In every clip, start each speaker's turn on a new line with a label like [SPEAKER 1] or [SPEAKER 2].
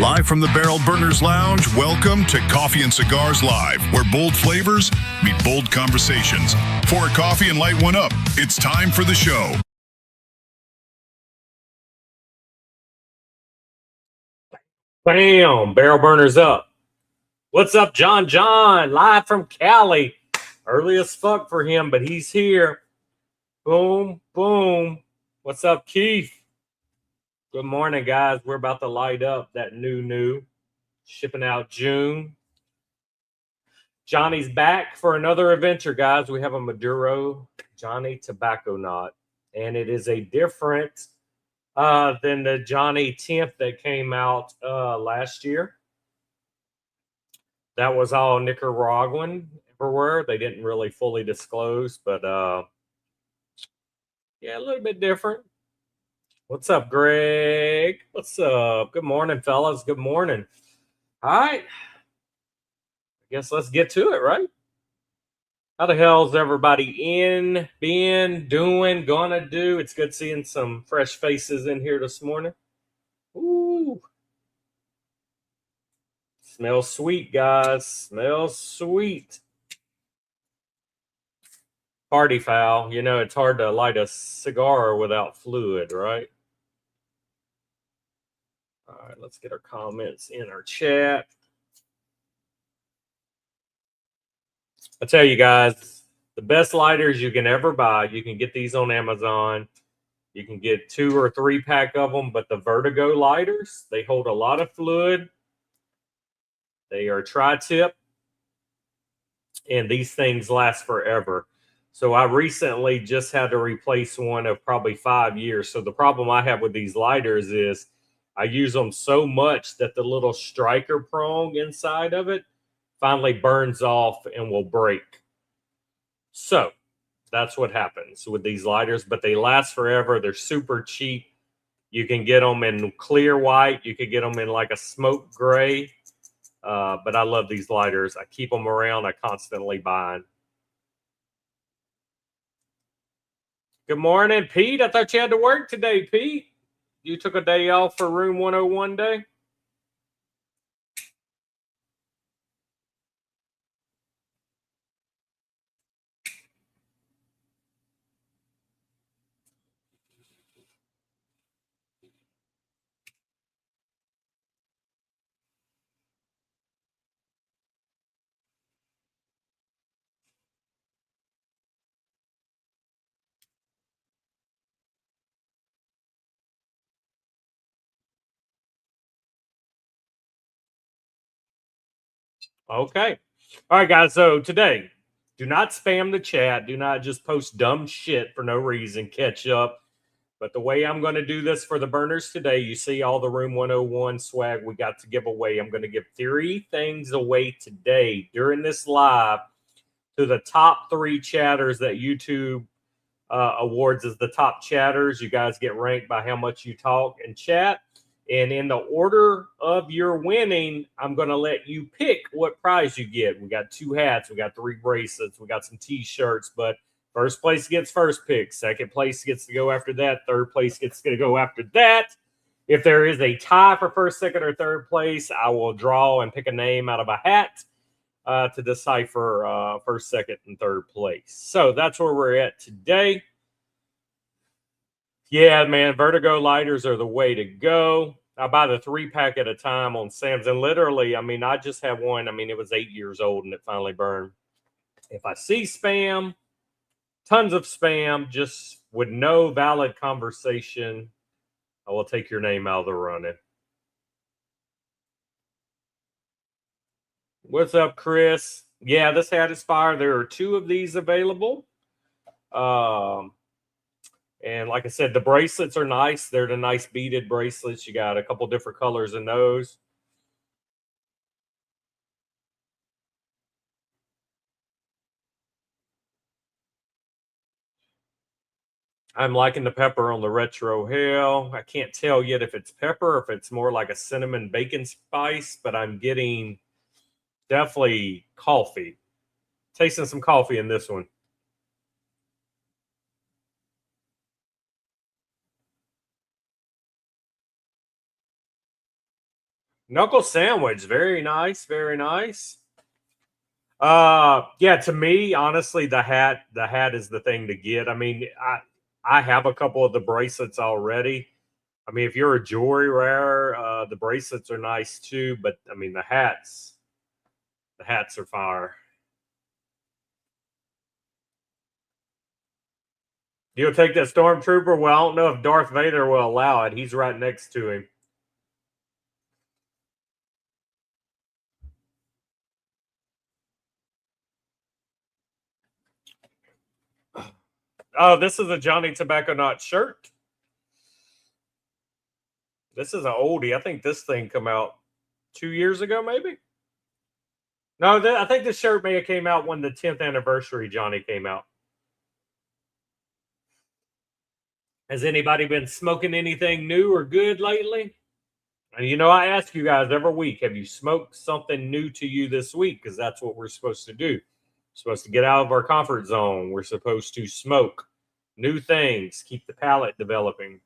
[SPEAKER 1] Live from the Barrel Burners Lounge, welcome to Coffee and Cigars Live, where bold flavors meet bold conversations. Pour a coffee and light one up. It's time for the show.
[SPEAKER 2] Bam! Barrel Burners up. What's up, John? Live from Cali. Early as fuck for him, but he's here. Boom, boom. What's up, Keith? Good morning, guys. We're about to light up that new. Shipping out June. Johnny's back for another adventure, guys. We have a Maduro Johnny Tobacco Knot. And it is a different than the Johnny 10th that came out last year. That was all Nicaraguan everywhere. They didn't really fully disclose, but yeah, a little bit different. What's up, Greg? What's up? Good morning, fellas. Good morning. All right. I guess let's get to it, right? How the hell's everybody doing, gonna do? It's good seeing some fresh faces in here this morning. Ooh. Smells sweet, guys. Smells sweet. Party foul. You know, it's hard to light a cigar without fluid, right? All right, let's get our comments in our chat. I tell you guys, the best lighters you can ever buy. You can get these on Amazon. You can get 2 or 3 pack of them, but the Vertigo lighters, they hold a lot of fluid. They are tri-tip, and these things last forever. So I recently just had to replace one of probably 5 years. So the problem I have with these lighters is I use them so much that the little striker prong inside of it finally burns off and will break. So that's what happens with these lighters, but they last forever. They're super cheap. You can get them in clear white. You can get them in like a smoke gray. But I love these lighters. I keep them around. I constantly buy them. Good morning, Pete. I thought you had to work today, Pete. You took a day off for Room 101 day? Okay. All right, guys. So today, do not spam the chat. Do not just post dumb shit for no reason. Catch up. But the way I'm going to do this for the burners today, you see all the Room 101 swag we got to give away. I'm going to give 3 things away today during this live to the top 3 chatters that YouTube awards as the top chatters. You guys get ranked by how much you talk and chat. And in the order of your winning, I'm going to let you pick what prize you get. We got 2 hats. We got 3 bracelets. We got some T-shirts. But first place gets first pick. Second place gets to go after that. Third place gets to go after that. If there is a tie for first, second, or third place, I will draw and pick a name out of a hat to decipher first, second, and third place. So that's where we're at today. Yeah, man, Vertigo lighters are the way to go. I buy the 3 pack at a time on Sam's. And literally, I mean, I just have one. I mean, it was 8 years old and it finally burned. If I see spam, tons of spam, just with no valid conversation, I will take your name out of the running. What's up, Chris? Yeah, this hat is fire. There are 2 of these available. And like I said, the bracelets are nice. They're the nice beaded bracelets. You got a couple different colors in those. I'm liking the pepper on the Retro Hell. I can't tell yet if it's pepper or if it's more like a cinnamon bacon spice, but I'm getting definitely coffee. Tasting some coffee in this one. Knuckle sandwich, very nice, very nice. Yeah, to me, honestly, the hat is the thing to get. I mean, I have a couple of the bracelets already. I mean, if you're a jewelry wearer, the bracelets are nice too. But I mean, the hats are fire. You'll take that stormtrooper. Well, I don't know if Darth Vader will allow it. He's right next to him. Oh, this is a Johnny Tobacco Nut shirt. This is an oldie. I think this thing come out 2 years ago, maybe. No, I think this shirt may have came out when the 10th anniversary Johnny came out. Has anybody been smoking anything new or good lately? And you know, I ask you guys every week, have you smoked something new to you this week? Because that's what we're supposed to do. We're supposed to get out of our comfort zone. We're supposed to smoke new things, keep the palate developing.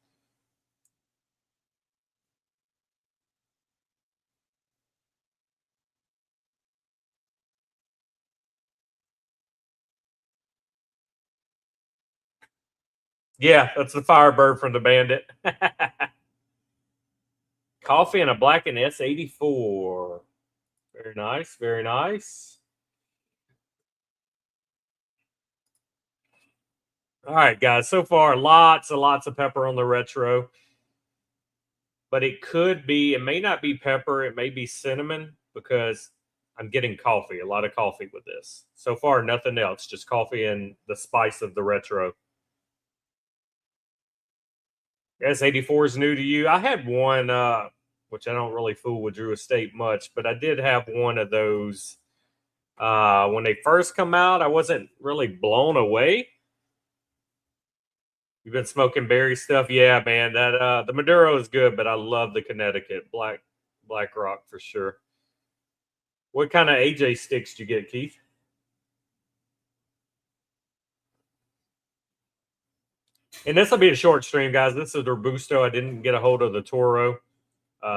[SPEAKER 2] Yeah, that's the Firebird from the Bandit. Coffee and a black and S84. Very nice, very nice. All right, guys. So far, lots and lots of pepper on the retro, but it could be. It may not be pepper. It may be cinnamon because I'm getting coffee. A lot of coffee with this. So far, nothing else. Just coffee and the spice of the retro. S84 is new to you. I had one, which I don't really fool with Drew Estate much, but I did have one of those when they first come out. I wasn't really blown away. You've been smoking berry stuff, yeah, man. That the Maduro is good, but I love the Connecticut Black Rock for sure. What kind of AJ sticks do you get, Keith? And this will be a short stream, guys. This is Robusto. I didn't get a hold of the Toro,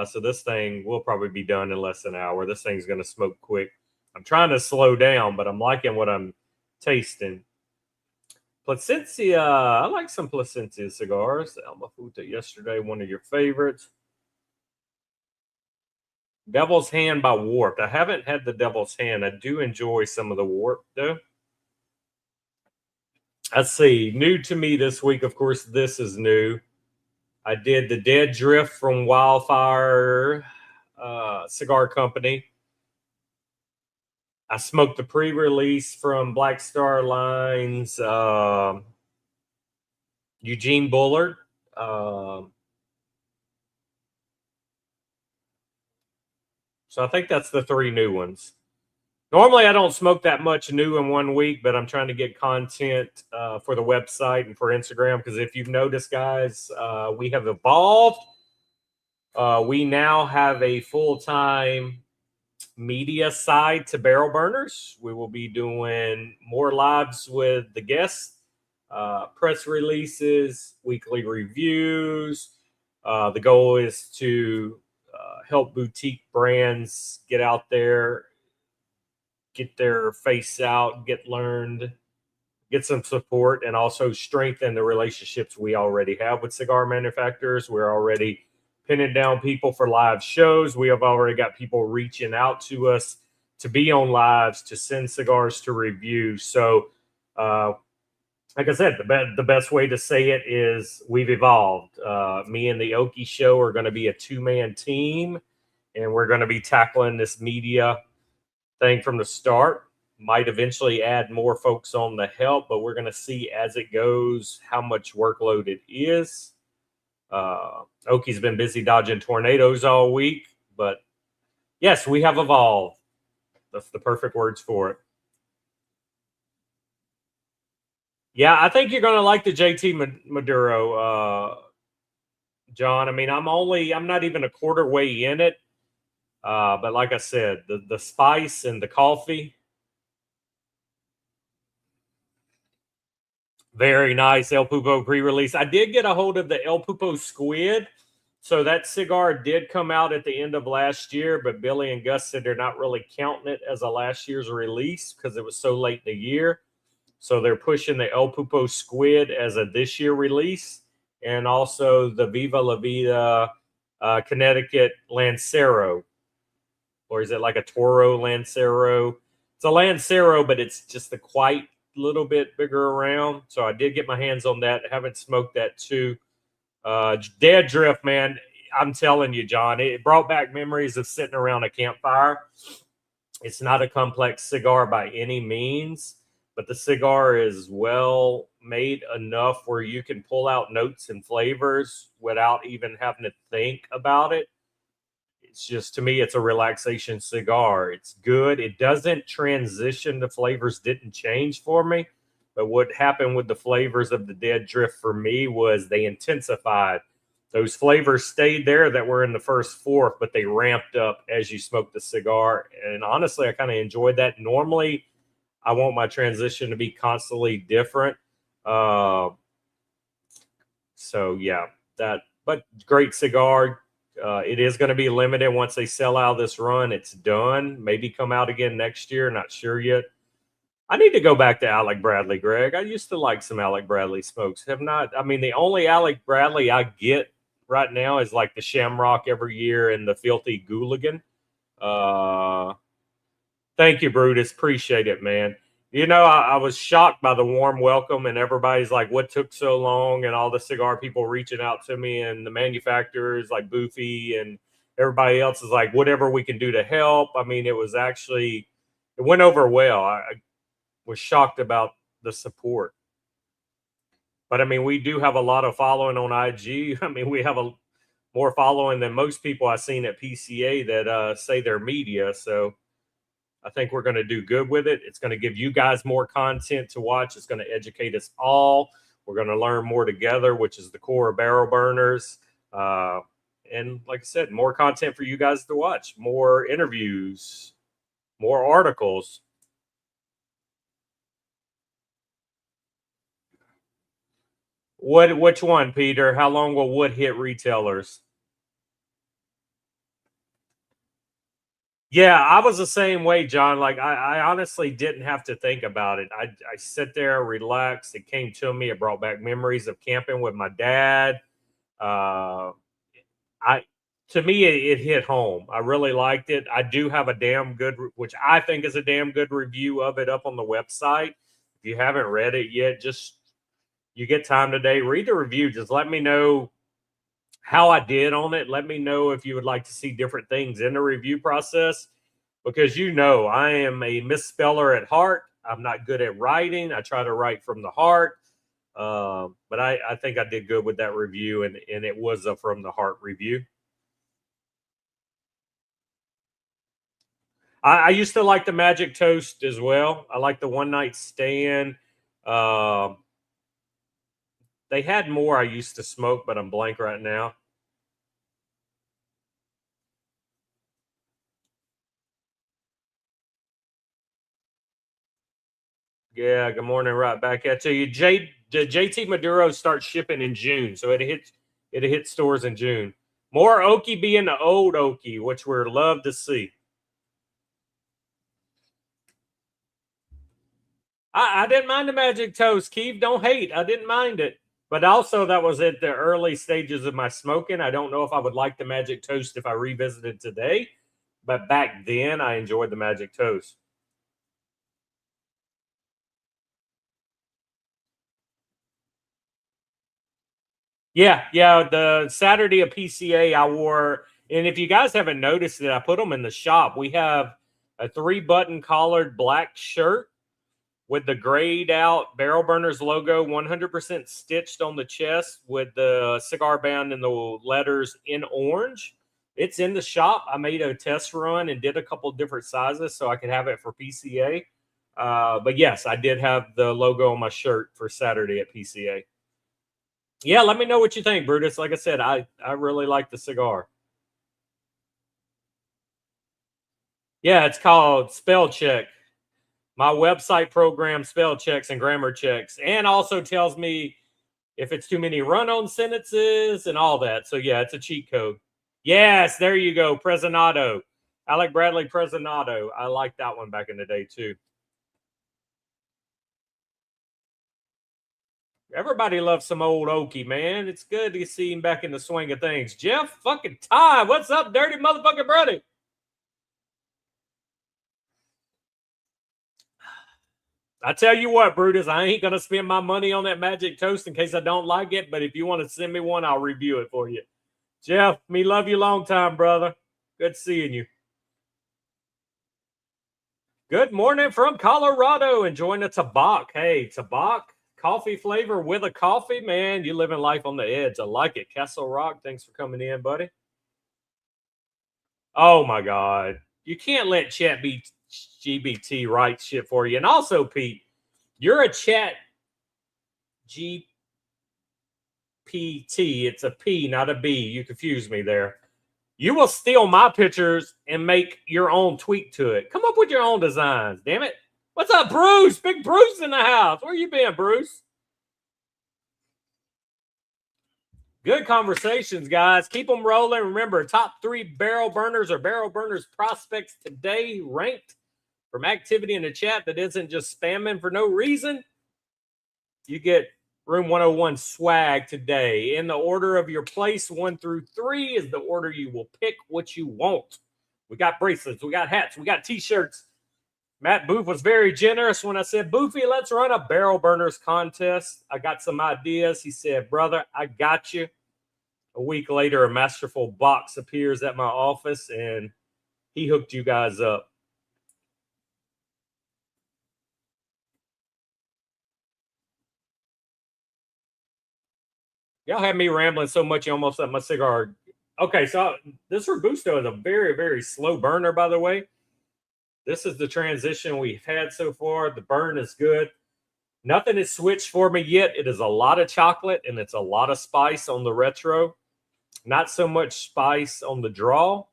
[SPEAKER 2] so this thing will probably be done in less than an hour. This thing's going to smoke quick. I'm trying to slow down, but I'm liking what I'm tasting. Placencia, I like some Placencia cigars. Alma Futa yesterday, one of your favorites. Devil's Hand by Warped. I haven't had the Devil's Hand. I do enjoy some of the Warped, though. Let's see. New to me this week, of course, this is new. I did the Dead Drift from Wildfire Cigar Company. I smoked the pre-release from Black Star Lines, Eugene Bullard. So I think that's the three new ones. Normally, I don't smoke that much new in 1 week, but I'm trying to get content for the website and for Instagram because if you've noticed, guys, we have evolved. We now have a full-time media side to Barrel Burners. We will be doing more lives with the guests, press releases, weekly reviews. The goal is to help boutique brands get out there, get their face out, get learned, get some support, and also strengthen the relationships we already have with cigar manufacturers. We're already pinning down people for live shows. We have already got people reaching out to us to be on lives, to send cigars to review. So, like I said, the best way to say it is we've evolved. Me and the Okie Show are going to be a two-man team, and we're going to be tackling this media thing from the start. Might eventually add more folks on the help, but we're going to see as it goes how much workload it is. Okie's been busy dodging tornadoes all week, but yes, we have evolved. That's the perfect words for it. Yeah, I think you're going to like the JT Maduro, John. I mean, I'm not even a quarter way in it. But like I said, the spice and the coffee, very nice. El Pupo pre-release. I did get a hold of the El Pupo Squid. So that cigar did come out at the end of last year, but Billy and Gus said they're not really counting it as a last year's release because it was so late in the year. So they're pushing the El Pupo Squid as a this year release, and also the Viva La Vida Connecticut Lancero, or is it like a Toro Lancero? It's a Lancero, but it's just a quite little bit bigger around. So I did get my hands on that. Haven't smoked that too. Dead Drift, man. I'm telling you, John, it brought back memories of sitting around a campfire. It's not a complex cigar by any means, but the cigar is well made enough where you can pull out notes and flavors without even having to think about it. It's just, to me, it's a relaxation cigar. It's good. It doesn't transition. The flavors didn't change for me. But what happened with the flavors of the Dead Drift for me was they intensified. Those flavors stayed there that were in the first fourth, but they ramped up as you smoked the cigar. And honestly, I kind of enjoyed that. Normally, I want my transition to be constantly different. So yeah, but great cigar. It is going to be limited once they sell out this run. It's done. Maybe come out again next year. Not sure yet. I need to go back to Alec Bradley, Greg. I used to like some Alec Bradley smokes. Have not. I mean, the only Alec Bradley I get right now is like the Shamrock every year and the Filthy Gooligan. Thank you, Brutus. Appreciate it, man. You know, I was shocked by the warm welcome, and everybody's like, what took so long? And all the cigar people reaching out to me, and the manufacturers like Boofy and everybody else is like, whatever we can do to help. I mean, it went over well. I was shocked about the support. But I mean, we do have a lot of following on IG. I mean, we have more following than most people I've seen at PCA that say they're media. So I think we're going to do good with it. It's going to give you guys more content to watch. It's going to educate us all. We're going to learn more together, which is the core of Barrel Burners. And like I said, more content for you guys to watch, more interviews, more articles. Which one, Peter? How long will wood hit retailers? Yeah, I was the same way, John. Like I honestly didn't have to think about it. I sit there, relaxed. It came to me. It brought back memories of camping with my dad. Uh, I to me it hit home. I really liked it. I do have a damn good, which I think is a damn good review of it up on the website. If you haven't read it yet, just you get time today, read the review. Just let me know how I did on it. Let me know if you would like to see different things in the review process, because you know I am a misspeller at heart. I'm not good at writing. I try to write from the heart. But I think I did good with that review, and it was a from the heart review. I used to like the Magic Toast as well. I like the One Night Stand. They had more I used to smoke, but I'm blank right now. Yeah, good morning. Right back at you. JT Maduro starts shipping in June, so it hit stores in June. More Okie being the old Okie, which we're love to see. I didn't mind the Magic Toast. Keith, don't hate. I didn't mind it. But also, that was at the early stages of my smoking. I don't know if I would like the Magic Toast if I revisited today. But back then, I enjoyed the Magic Toast. Yeah. The Saturday of PCA, I wore, and if you guys haven't noticed it, I put them in the shop. We have a 3-button collared black shirt with the grayed out Barrel Burners logo, 100% stitched on the chest with the cigar band and the letters in orange. It's in the shop. I made a test run and did a couple different sizes so I could have it for PCA. But yes, I did have the logo on my shirt for Saturday at PCA. Yeah, let me know what you think, Brutus. Like I said, I really like the cigar. Yeah, it's called Spell Check. My website program spell checks and grammar checks, and also tells me if it's too many run-on sentences and all that. So, yeah, it's a cheat code. Yes, there you go, Presonato. Alec Bradley Presonato. I like that one back in the day, too. Everybody loves some old Okie, man. It's good to see him back in the swing of things. Jeff fucking Ty, what's up, dirty motherfucking Brody? I tell you what, Brutus, I ain't going to spend my money on that magic toast in case I don't like it, but if you want to send me one, I'll review it for you. Jeff, me love you long time, brother. Good seeing you. Good morning from Colorado. Enjoying the Tabak. Hey, Tabak, coffee flavor with a coffee. Man, you living life on the edge. I like it. Castle Rock, thanks for coming in, buddy. Oh, my God. You can't let Chat GBT write shit for you. And also, Pete, you're a Chat GPT. It's a P, not a B. You confused me there. You will steal my pictures and make your own tweak to it. Come up with your own designs, damn it. What's up, Bruce? Big Bruce in the house. Where you been, Bruce? Good conversations, guys. Keep them rolling. Remember, top 3 barrel burners or barrel burners prospects today ranked from activity in the chat that isn't just spamming for no reason. You get Room 101 swag today. In the order of your place, 1 through 3 is the order you will pick what you want. We got bracelets, we got hats, we got t-shirts. Matt Booth was very generous when I said, Boofy, let's run a barrel burners contest. I got some ideas. He said, brother, I got you. A week later, a masterful box appears at my office, and he hooked you guys up. Y'all had me rambling so much you almost let my cigar. Okay, so this Robusto is a very, very slow burner, by the way. This is the transition we've had so far. The burn is good. Nothing is switched for me yet. It is a lot of chocolate, and it's a lot of spice on the retro. Not so much spice on the draw.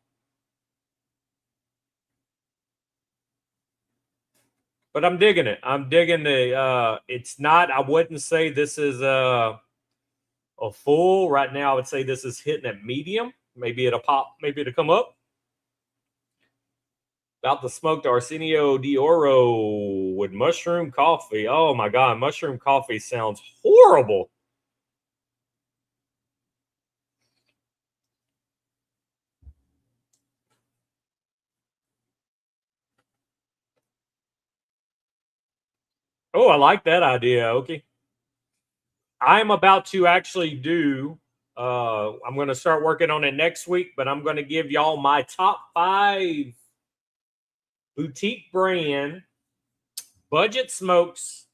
[SPEAKER 2] But I'm digging it. I'm digging the, it's not, I wouldn't say this is a full. Right now, I would say this is hitting at medium. Maybe it'll pop. Maybe it'll come up. About the smoked Arsenio d'Oro with mushroom coffee. Oh, my God. Mushroom coffee sounds horrible. Oh, I like that idea, okay. I'm about to actually do, I'm going to start working on it next week, but I'm going to give y'all my top 5 boutique brand budget smokes.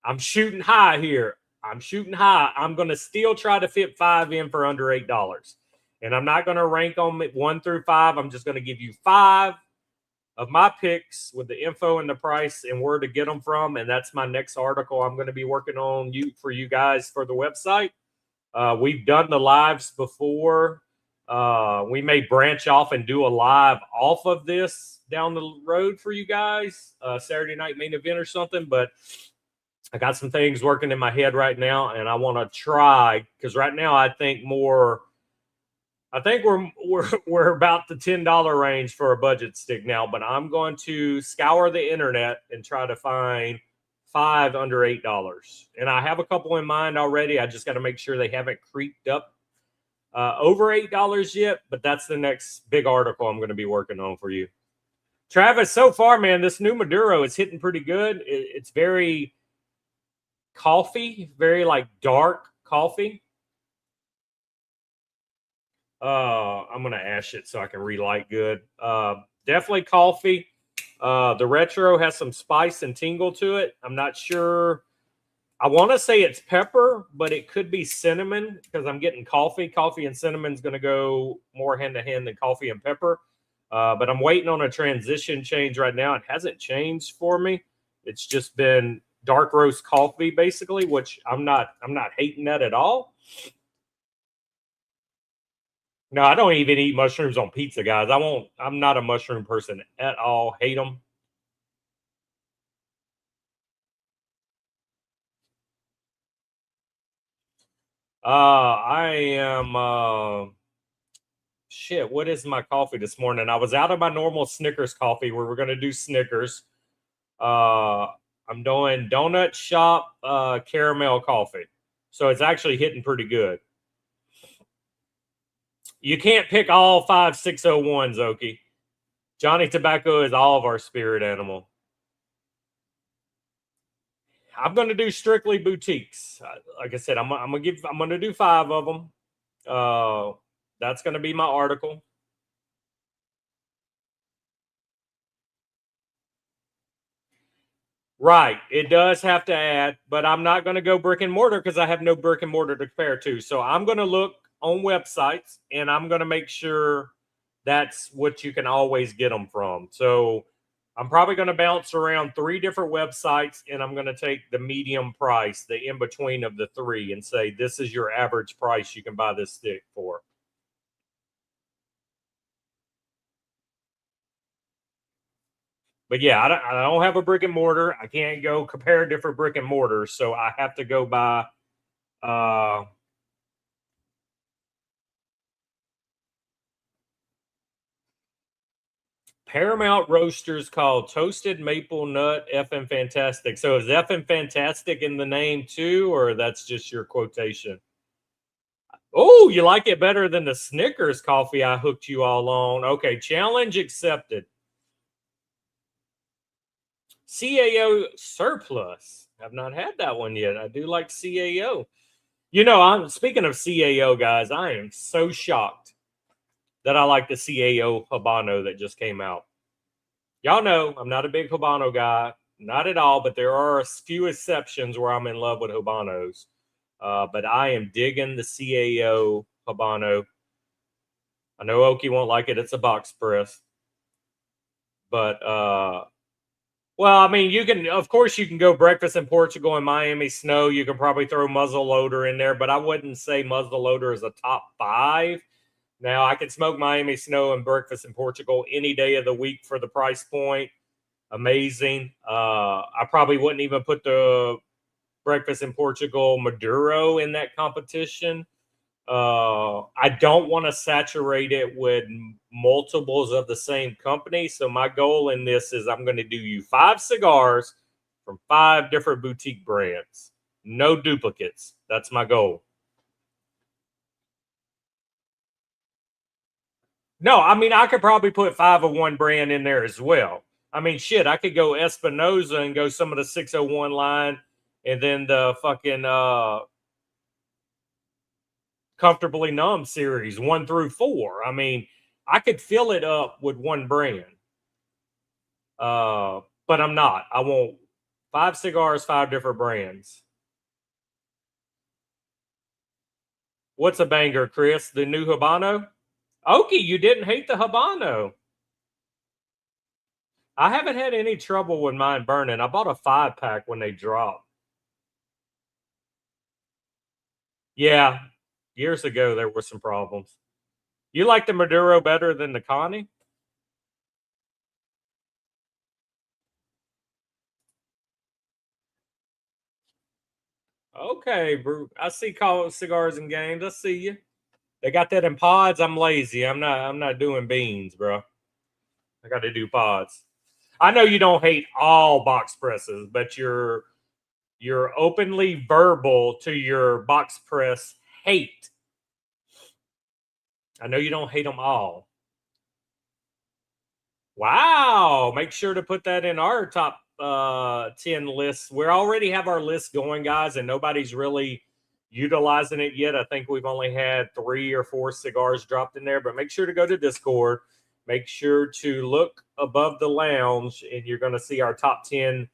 [SPEAKER 2] I'm shooting high here. I'm shooting high. I'm going to still try to fit 5 in for under $8. And I'm not going to rank them 1 through 5. I'm just going to give you 5 of my picks with the info and the price and where to get them from. And that's my next article I'm going to be working on for you guys for the website. We've done the lives before. We may branch off and do a live off of this down the road for you guys, Saturday night main event or something. But I got some things working in my head right now, and I want to try, because right now I think we're about the $10 range for a budget stick now, but I'm going to scour the internet and try to find 5 under $8. And I have a couple in mind already. I just got to make sure they haven't creeped up over $8 yet, but that's the next big article I'm going to be working on for you. Travis, so far, man, this new Maduro is hitting pretty good. It's very coffee, very like dark coffee. I'm going to ash it so I can relight good. Definitely coffee. The retro has some spice and tingle to it. I'm not sure. I want to say it's pepper, but it could be cinnamon because I'm getting coffee. Coffee and cinnamon is going to go more hand to hand than coffee and pepper. But I'm waiting on a transition change right now. It hasn't changed for me. It's just been dark roast coffee basically, which I'm not hating that at all. No, I don't even eat mushrooms on pizza, guys. I'm not a mushroom person at all. Hate them. I am shit. What is my coffee this morning? I was out of my normal Snickers coffee where we're gonna do Snickers. I'm doing Donut Shop caramel coffee, so it's actually hitting pretty good. You can't pick all 5601s, Okie. Johnny Tobacco is all of our spirit animal. I'm going to do strictly boutiques. Like I said, I'm going to do 5 of them. That's going to be my article. Right. It does have to add, but I'm not going to go brick and mortar because I have no brick and mortar to compare to. So I'm going to look on websites and I'm going to make sure that's what you can always get them from. So I'm probably going to bounce around 3 different websites and I'm going to take the medium price, the in between of the 3, and say, this is your average price you can buy this stick for. But yeah, I don't have a brick and mortar. I can't go compare different brick and mortars. So I have to go by Paramount Roasters called Toasted Maple Nut FM Fantastic. So is FM Fantastic in the name too, or that's just your quotation? Oh, you like it better than the Snickers coffee I hooked you all on. Okay, challenge accepted. CAO Surplus. I've not had that one yet. I do like CAO. You know, I'm speaking of CAO, guys, I am so shocked that I like the CAO Habano that just came out. Y'all know I'm not a big Habano guy, not at all, but there are a few exceptions where I'm in love with Habanos. But I am digging the CAO Habano. I know Okie won't like it. It's a box press. But, well, I mean, you can, of course, you can go breakfast in Portugal and Miami Snow. You can probably throw muzzle loader in there, but I wouldn't say muzzle loader is a top 5. Now, I could smoke Miami Snow and breakfast in Portugal any day of the week for the price point. Amazing. I probably wouldn't even put the breakfast in Portugal Maduro in that competition. I don't want to saturate it with multiples of the same company. So my goal in this is I'm going to do you 5 cigars from 5 different boutique brands. No duplicates. That's my goal. No, I mean, I could probably put 5 of one brand in there as well. I mean, shit, I could go Espinosa and go some of the 601 line and then the fucking Comfortably Numb series 1 through 4. I mean, I could fill it up with one brand. But I'm not. I want 5 cigars, 5 different brands. What's a banger, Chris? The new Habano? Okie, you didn't hate the Habano. I haven't had any trouble with mine burning. I bought a 5-pack when they dropped. Yeah, years ago there were some problems. You like the Maduro better than the Connie? Okay, bro. I see cigars and games. I see you. They got that in pods. I'm lazy. I'm not doing beans, bro. I got to do pods. I know you don't hate all box presses, but you're openly verbal to your box press hate. I know you don't hate them all. Wow. Make sure to put that in our top 10 lists. We already have our list going, guys, and nobody's really utilizing it yet. I think we've only had 3 or 4 cigars dropped in there, but make sure to go to Discord. Make sure to look above the lounge, and you're going to see our top 10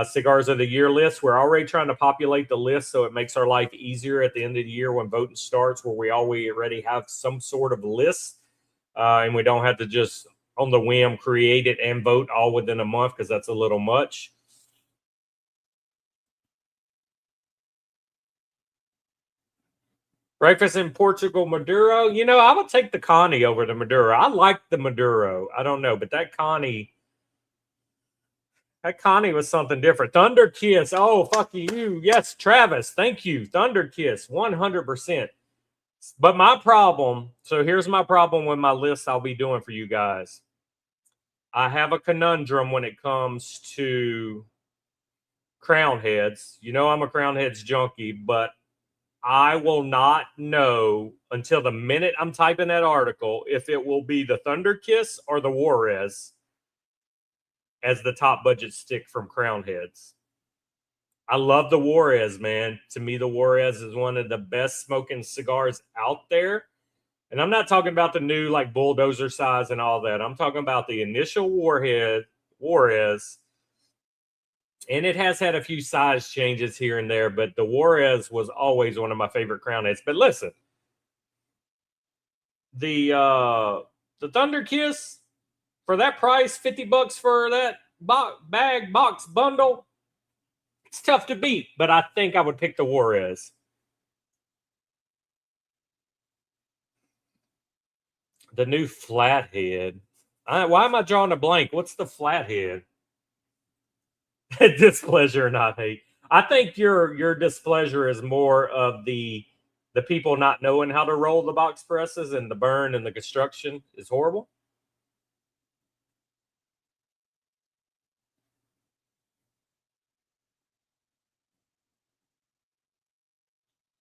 [SPEAKER 2] cigars of the year list. We're already trying to populate the list so it makes our life easier at the end of the year when voting starts, where we already have some sort of list, and we don't have to just on the whim create it and vote all within a month because that's a little much. Breakfast in Portugal Maduro. You know, I would take the Connie over the Maduro. I like the Maduro. I don't know, but that Connie, That Connie was something different. Thunder Kiss. Oh, fuck you. Yes, Travis. Thank you. Thunder Kiss. 100%. But my problem, so here's my problem with my list I'll be doing for you guys. I have a conundrum when it comes to crown heads. You know, I'm a crown heads junkie, but I will not know until the minute I'm typing that article if it will be the Thunder Kiss or the Juarez as the top budget stick from crown heads. I love the Juarez, man. To me, the Juarez is one of the best smoking cigars out there. And I'm not talking about the new like bulldozer size and all that. I'm talking about the initial Juarez. And it has had a few size changes here and there, but the Juarez was always one of my favorite crown heads. But listen, the Thunder Kiss for that price, $50 for that box bundle, it's tough to beat, but I think I would pick the Juarez. The new flathead. Why am I drawing a blank? What's the flathead? Displeasure, not hate. I think your displeasure is more of the people not knowing how to roll the box presses, and the burn and the construction is horrible.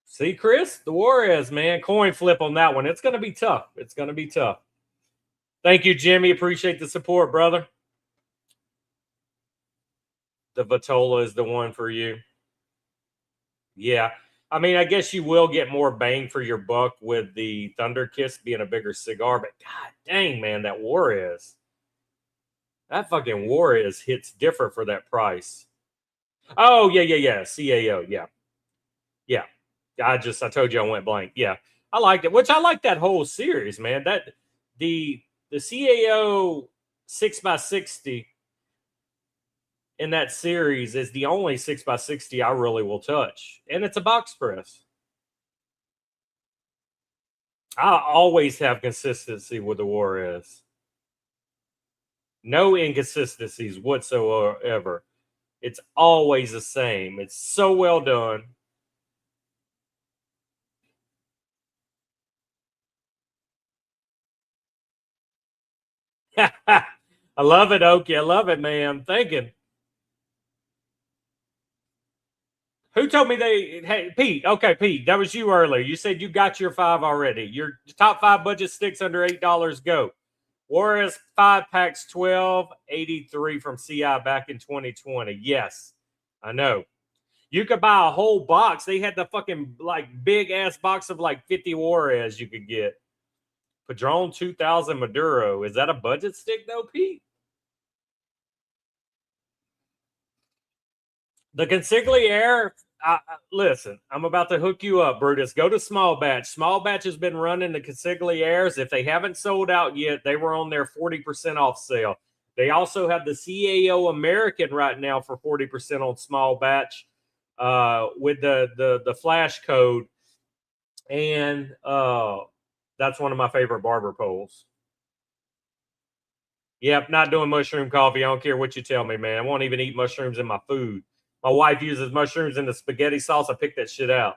[SPEAKER 2] See, Chris, the Juarez, man, coin flip on that one. It's going to be tough. It's going to be tough. Thank you, Jimmy. Appreciate the support, brother. The Vitola is the one for you. Yeah. I mean, I guess you will get more bang for your buck with the Thunder Kiss being a bigger cigar, but god dang, man, that Juarez. That fucking Juarez hits different for that price. Oh, yeah. CAO, yeah. Yeah. I told you I went blank. Yeah. I liked it, which I like that whole series, man. That the CAO 6x60 in that series is the only 6x60 I really will touch. And it's a box press. I always have consistency with the Juarez. No inconsistencies whatsoever. It's always the same. It's so well done. I love it, Okie. I love it, man. I'm thinking. Who told me hey, Pete. Okay, Pete, that was you earlier. You said you got your 5 already. Your top 5 budget sticks under $8 go. Juarez 5-packs, $12.83 from CI back in 2020. Yes, I know. You could buy a whole box. They had the fucking like big ass box of like 50 Juarez you could get. Padron 2000 Maduro. Is that a budget stick though, Pete? The consigliere, listen, I'm about to hook you up, Brutus. Go to Small Batch. Small Batch has been running the consiglieres. If they haven't sold out yet, they were on their 40% off sale. They also have the CAO American right now for 40% on Small Batch with the flash code. And that's one of my favorite barber poles. Yep, not doing mushroom coffee. I don't care what you tell me, man. I won't even eat mushrooms in my food. My wife uses mushrooms in the spaghetti sauce. I pick that shit out.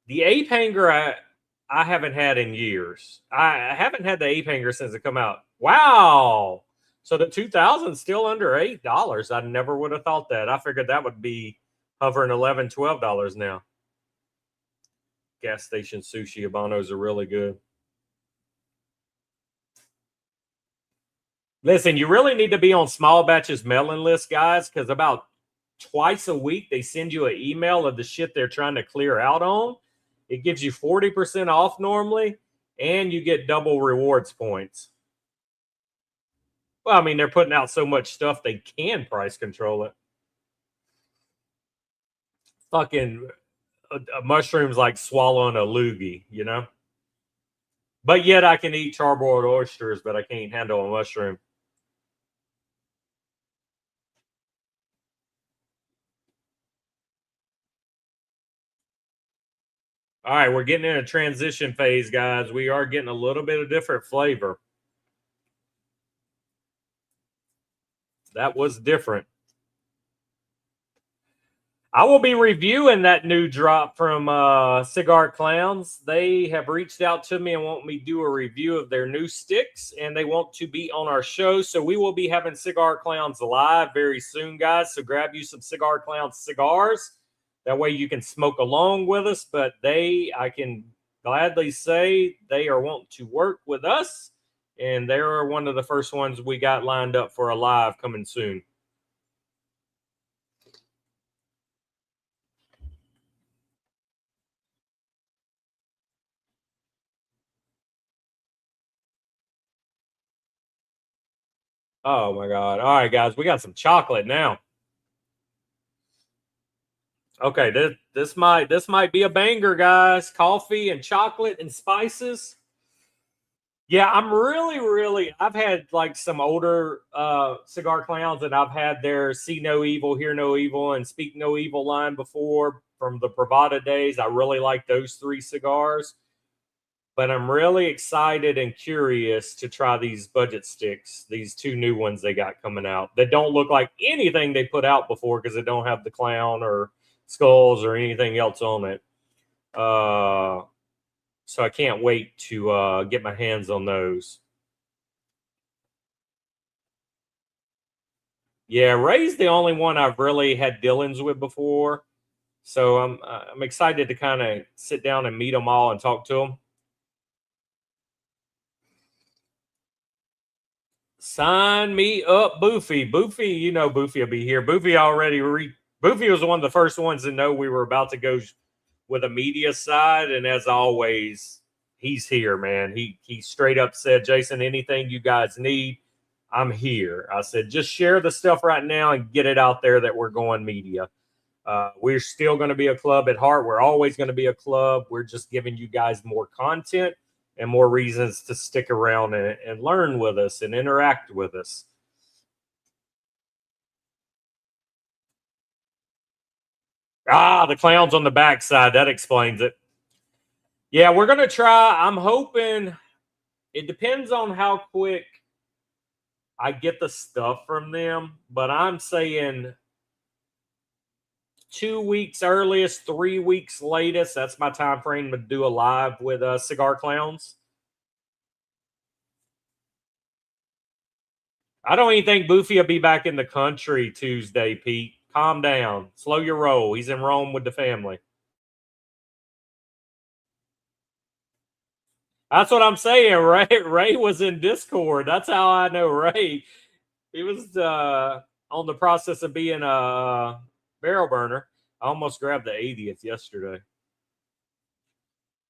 [SPEAKER 2] The ape hanger I haven't had in years. I haven't had the ape hanger since it come out. Wow. So the 2000 still under $8. I never would have thought that. I figured that would be hovering $11, $12 now. Gas station sushi Habanos are really good. Listen, you really need to be on Small Batch's mailing list, guys, because about twice a week they send you an email of the shit they're trying to clear out on. It gives you 40% off normally, and you get double rewards points. Well, I mean, they're putting out so much stuff they can price control it. Fucking mushrooms like swallowing a loogie, you know? But yet I can eat charbroiled oysters, but I can't handle a mushroom. All right, we're getting in a transition phase, guys. We are getting a little bit of different flavor. That was different. I will be reviewing that new drop from Cigar Clowns. They have reached out to me and want me to do a review of their new sticks, and they want to be on our show. So we will be having Cigar Clowns live very soon, guys. So grab you some Cigar Clowns cigars. That way you can smoke along with us. But I can gladly say they are wanting to work with us, and they are one of the first ones we got lined up for a live coming soon. Oh my God. All right, guys, we got some chocolate now. Okay, this might be a banger, guys. Coffee and chocolate and spices. Yeah, I'm really I've had like some older Cigar Clowns, and I've had their See No Evil, Hear No Evil, and Speak No Evil line before from the Bravada days. I really like those 3 cigars. But I'm really excited and curious to try these budget sticks, these 2 new ones they got coming out that don't look like anything they put out before because they don't have the clown or skulls or anything else on it. So I can't wait to get my hands on those. Yeah, Ray's the only one I've really had dealings with before. So I'm excited to kind of sit down and meet them all and talk to them. Sign me up, Boofy. Boofy, you know Boofy will be here. Boofy Boofy was one of the first ones to know we were about to go with a media side, and as always, he's here, man. He straight up said, Jason, anything you guys need, I'm here. I said, just share the stuff right now and get it out there that we're going media. We're still going to be a club at heart. We're always going to be a club. We're just giving you guys more content and more reasons to stick around and learn with us and interact with us. The clown's on the backside. That explains it. Yeah, we're going to try. I'm hoping it depends on how quick I get the stuff from them, but I'm saying 2 weeks earliest, 3 weeks latest. That's my time frame to do a live with Cigar Clowns. I don't even think Boofy will be back in the country Tuesday, Pete. Calm down. Slow your roll. He's in Rome with the family. That's what I'm saying. Ray was in Discord. That's how I know Ray. He was on the process of being a barrel burner. I almost grabbed the 80th yesterday.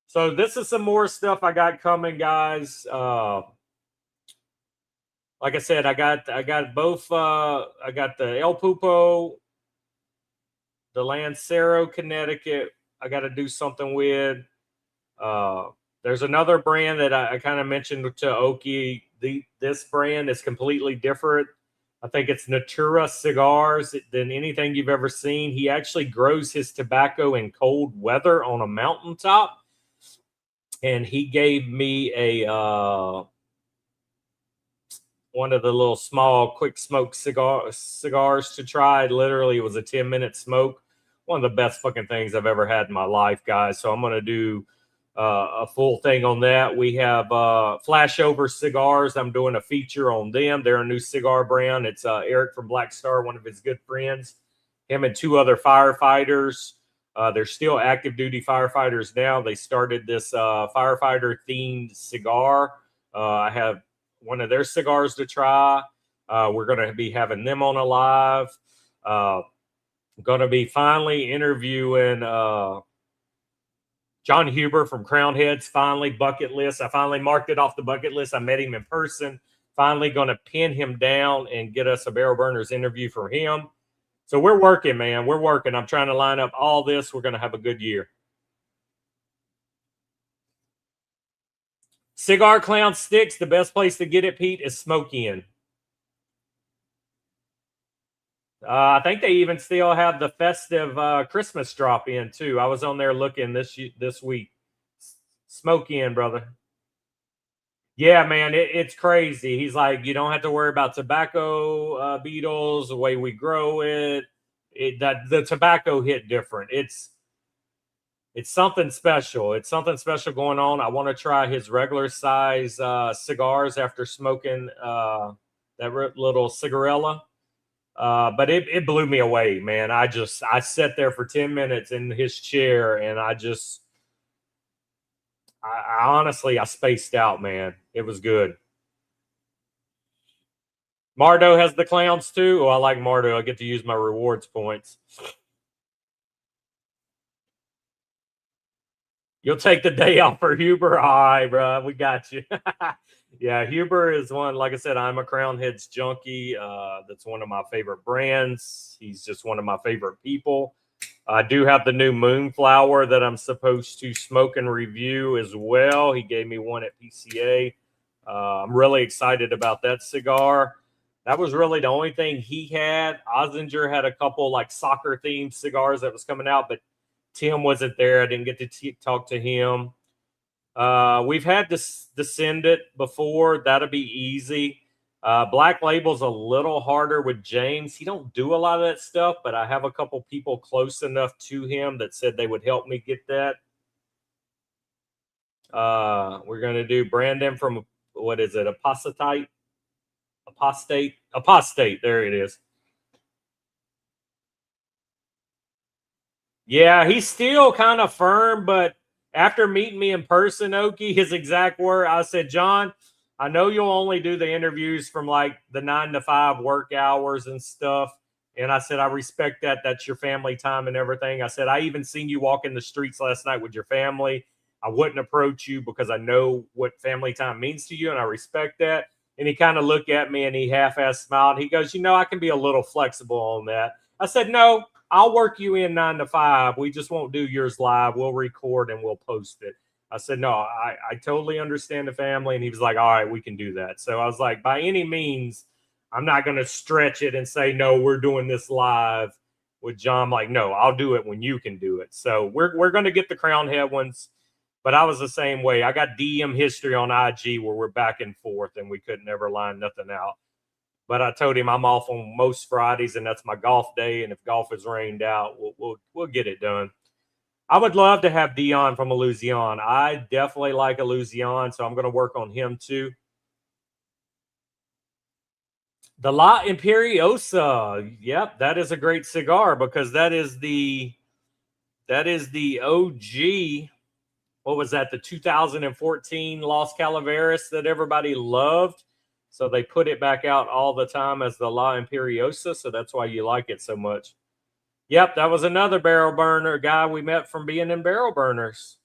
[SPEAKER 2] So this is some more stuff I got coming, guys. Like I said, I got both. I got the El Pupo, the Lancero, Connecticut. I got to do something with. There's another brand that I kind of mentioned to Oki. This brand is completely different. I think it's Natura Cigars than anything you've ever seen. He actually grows his tobacco in cold weather on a mountaintop. And he gave me a one of the little small quick smoke cigars to try. Literally, it was a 10-minute smoke. One of the best fucking things I've ever had in my life, guys. So I'm going to do a full thing on that. We have Flashover Cigars. I'm doing a feature on them. They're a new cigar brand. It's Eric from Black Star, one of his good friends. Him and 2 other firefighters. They're still active duty firefighters now. They started this firefighter themed cigar. I have one of their cigars to try. We're going to be having them on a live. Going to be finally interviewing John Huber from Crown Heads. Finally, bucket list. I finally marked it off the bucket list. I met him in person. Finally going to pin him down and get us a Barrel Burners interview from him. So we're working, man. We're working. I'm trying to line up all this. We're going to have a good year. Cigar Clown Sticks, the best place to get it, Pete, is Smoke Inn. I think they even still have the festive Christmas drop in, too. I was on there looking this week. Smoke Inn, brother. Yeah, man, it's crazy. He's like, you don't have to worry about tobacco beetles, the way we grow it. That the tobacco hit different. It's something special. It's something special going on. I want to try his regular size cigars after smoking that little cigarella. But it blew me away, man. I sat there for 10 minutes in his chair and I honestly I spaced out, man. It was good. Mardo has the clowns too. Oh, I like Mardo. I get to use my rewards points. You'll take the day off for Huber. All right, bro. We got you. Yeah, Huber is one. Like I said, I'm a Crown Heads junkie. That's one of my favorite brands. He's just one of my favorite people. I do have the new Moonflower that I'm supposed to smoke and review as well. He gave me one at PCA. I'm really excited about that cigar. That was really the only thing he had. Ozinger had a couple like soccer themed cigars that was coming out, but Tim wasn't there. I didn't get to talk to him. We've had this Descendant before. That'll be easy. Black Label's a little harder with James. He don't do a lot of that stuff, but I have a couple people close enough to him that said they would help me get that. We're gonna do Brandon from what is it? Apostate. There it is. Yeah, he's still kind of firm, but after meeting me in person, Oki, his exact word, I said, John, I know you'll only do the interviews from like the 9 to 5 work hours and stuff. And I said, I respect that. That's your family time and everything. I said, I even seen you walk in the streets last night with your family. I wouldn't approach you because I know what family time means to you, and I respect that. And he kind of looked at me and he half-ass smiled. He goes, I can be a little flexible on that. I said, no, I'll work you in 9 to 5. We just won't do yours live. We'll record and we'll post it. I said, no, I totally understand the family. And he was like, all right, we can do that. So I was like, by any means, I'm not going to stretch it and say, no, we're doing this live with John. Like, no, I'll do it when you can do it. So we're going to get the Crown Head ones. But I was the same way. I got DM history on IG where we're back and forth and we couldn't ever line nothing out. But I told him I'm off on most Fridays, and that's my golf day. And if golf is rained out, we'll get it done. I would love to have Dion from Illusion. I definitely like Illusion, so I'm going to work on him too. The La Imperiosa. Yep, that is a great cigar because that is the OG. What was that? The 2014 Los Calaveras that everybody loved. So they put it back out all the time as the La Imperiosa. So that's why you like it so much. Yep, that was another barrel burner guy we met from being in barrel burners.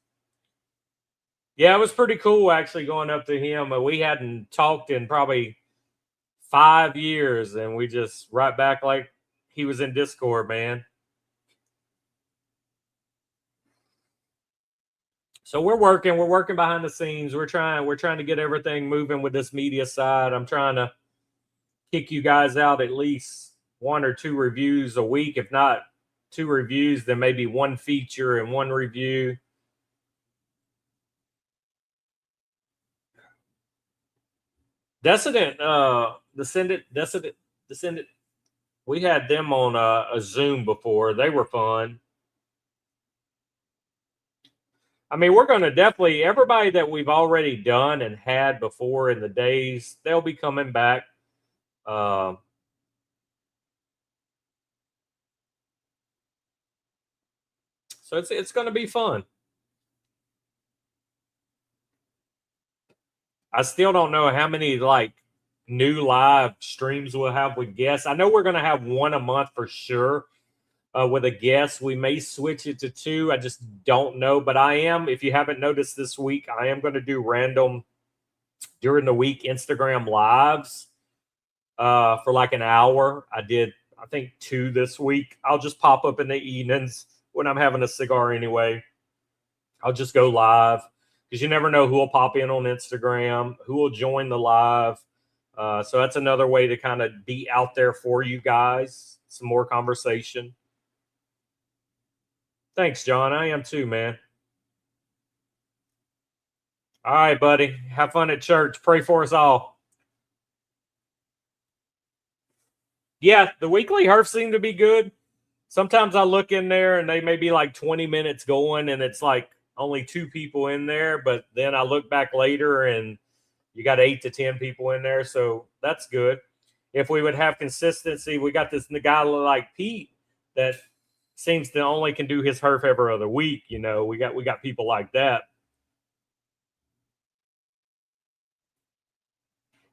[SPEAKER 2] Yeah, it was pretty cool actually going up to him. We hadn't talked in probably 5 years, and we just right back like he was in Discord, man. So we're working behind the scenes. We're trying to get everything moving with this media side. I'm trying to kick you guys out at least 1 or 2 reviews a week. If not 2 reviews, then maybe 1 feature and 1 review. Descendant. We had them on a Zoom before. They were fun. I mean, we're going to definitely, everybody that we've already done and had before in the days, they'll be coming back. So it's going to be fun. I still don't know how many like new live streams we'll have with guests. I know we're going to have 1 a month for sure with a guest. We may switch it to 2. I just don't know. But I am, if you haven't noticed this week, I am going to do random during the week Instagram lives for like an hour. I did, I think, 2 this week. I'll just pop up in the evenings when I'm having a cigar anyway. I'll just go live because you never know who will pop in on Instagram, who will join the live. So that's another way to kind of be out there for you guys. Some more conversation. Thanks, John. I am too, man. All right, buddy. Have fun at church. Pray for us all. Yeah, the weekly herfs seem to be good. Sometimes I look in there and they may be like 20 minutes going and it's like only 2 people in there. But then I look back later and you got 8 to 10 people in there. So that's good. If we would have consistency, we got this guy like Pete that seems to only can do his herf every other week. You know, we got people like that.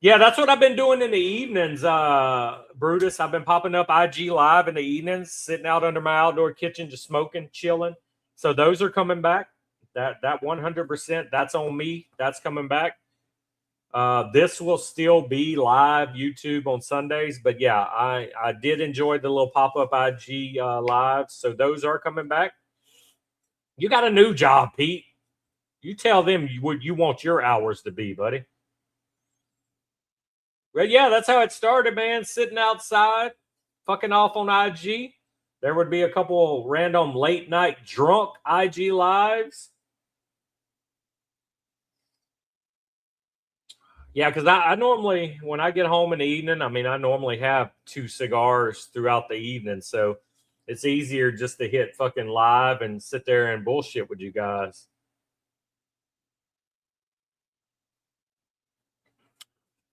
[SPEAKER 2] Yeah, that's what I've been doing in the evenings, Brutus. I've been popping up IG Live in the evenings, sitting out under my outdoor kitchen, just smoking, chilling. So those are coming back. That 100%, that's on me. That's coming back. This will still be live YouTube on Sundays, but yeah, I did enjoy the little pop up IG lives. So those are coming back. You got a new job, Pete. You tell them what you want your hours to be, buddy. Well, yeah, that's how it started, man. Sitting outside, fucking off on IG. There would be a couple random late night drunk IG lives. Yeah, because I normally, when I get home in the evening, I mean, I normally have 2 cigars throughout the evening. So it's easier just to hit fucking live and sit there and bullshit with you guys.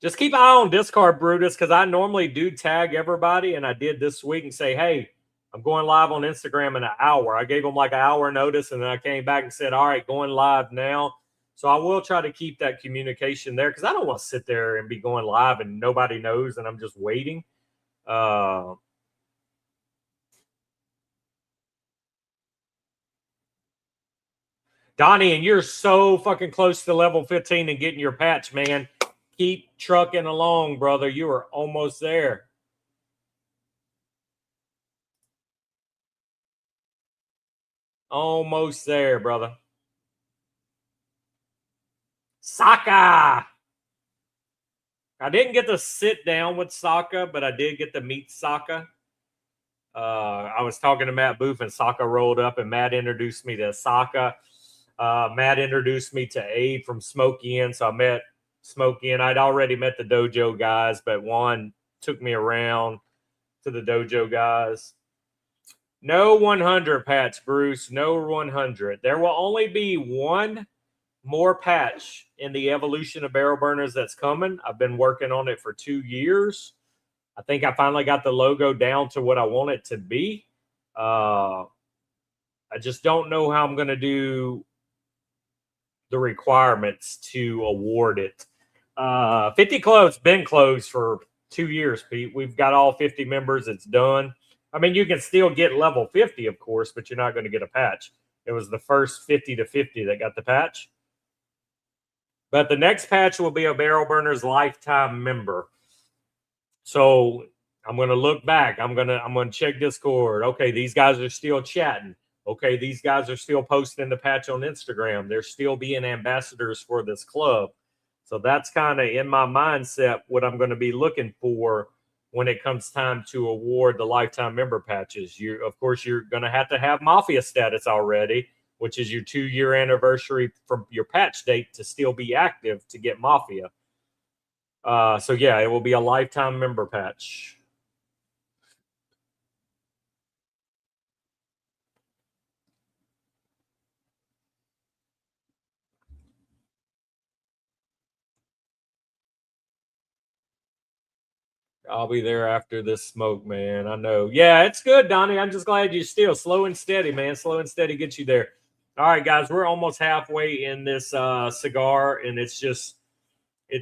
[SPEAKER 2] Just keep an eye on Discord, Brutus, because I normally do tag everybody, and I did this week and say, hey, I'm going live on Instagram in an hour. I gave them like an hour notice, and then I came back and said, all right, going live now. So I will try to keep that communication there because I don't want to sit there and be going live and nobody knows and I'm just waiting. Donnie, and you're so fucking close to level 15 and getting your patch, man. Keep trucking along, brother. You are almost there. Almost there, brother. Saka. I didn't get to sit down with Saka, but I did get to meet Saka. I was talking to Matt Booth, and Saka rolled up, and Matt introduced me to Saka. Matt introduced me to Abe from Smokey Inn, so I met Smokey Inn. I'd already met the dojo guys, but Juan took me around to the dojo guys. No 100 patch, Bruce. No 100. There will only be one more patch in the evolution of barrel burners that's coming. I've been working on it for 2 years. I think I finally got the logo down to what I want it to be. I just don't know how I'm going to do the requirements to award it. 50 Club's been closed for 2 years, Pete. We've got all 50 members. It's done. I mean, you can still get level 50, of course, but you're not going to get a patch. It was the first 50 to 50 that got the patch. But the next patch will be a Barrel Burners lifetime member. So I'm going to look back. I'm going to check Discord. Okay, these guys are still chatting. Okay, these guys are still posting the patch on Instagram. They're still being ambassadors for this club. So that's kind of in my mindset what I'm going to be looking for when it comes time to award the lifetime member patches. Of course, you're going to have Mafia status already, which is your 2-year anniversary from your patch date to still be active to get Mafia. So yeah, it will be a lifetime member patch. I'll be there after this smoke, man. I know. Yeah, it's good, Donnie. I'm just glad you're still slow and steady, man. Slow and steady gets you there. All right, guys, we're almost halfway in this cigar, and it's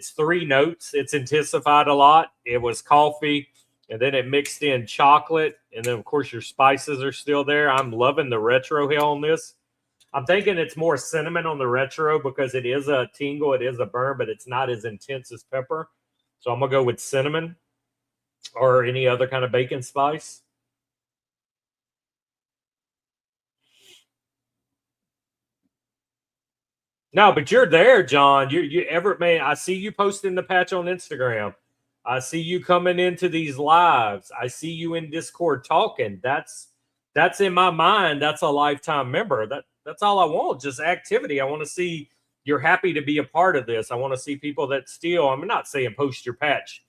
[SPEAKER 2] 3 notes. It's intensified a lot. It was coffee, and then it mixed in chocolate, and then of course your spices are still there. I'm loving the retro hell on this. I'm thinking it's more cinnamon on the retro because it is a tingle, it is a burn, but it's not as intense as pepper. So I'm gonna go with cinnamon or any other kind of bacon spice. No, but you're there, John. You ever man, I see you posting the patch on Instagram. I see you coming into these lives. I see you in Discord talking. That's in my mind. That's a lifetime member. That's all I want. Just activity. I want to see you're happy to be a part of this. I want to see people that still, I'm not saying post your patch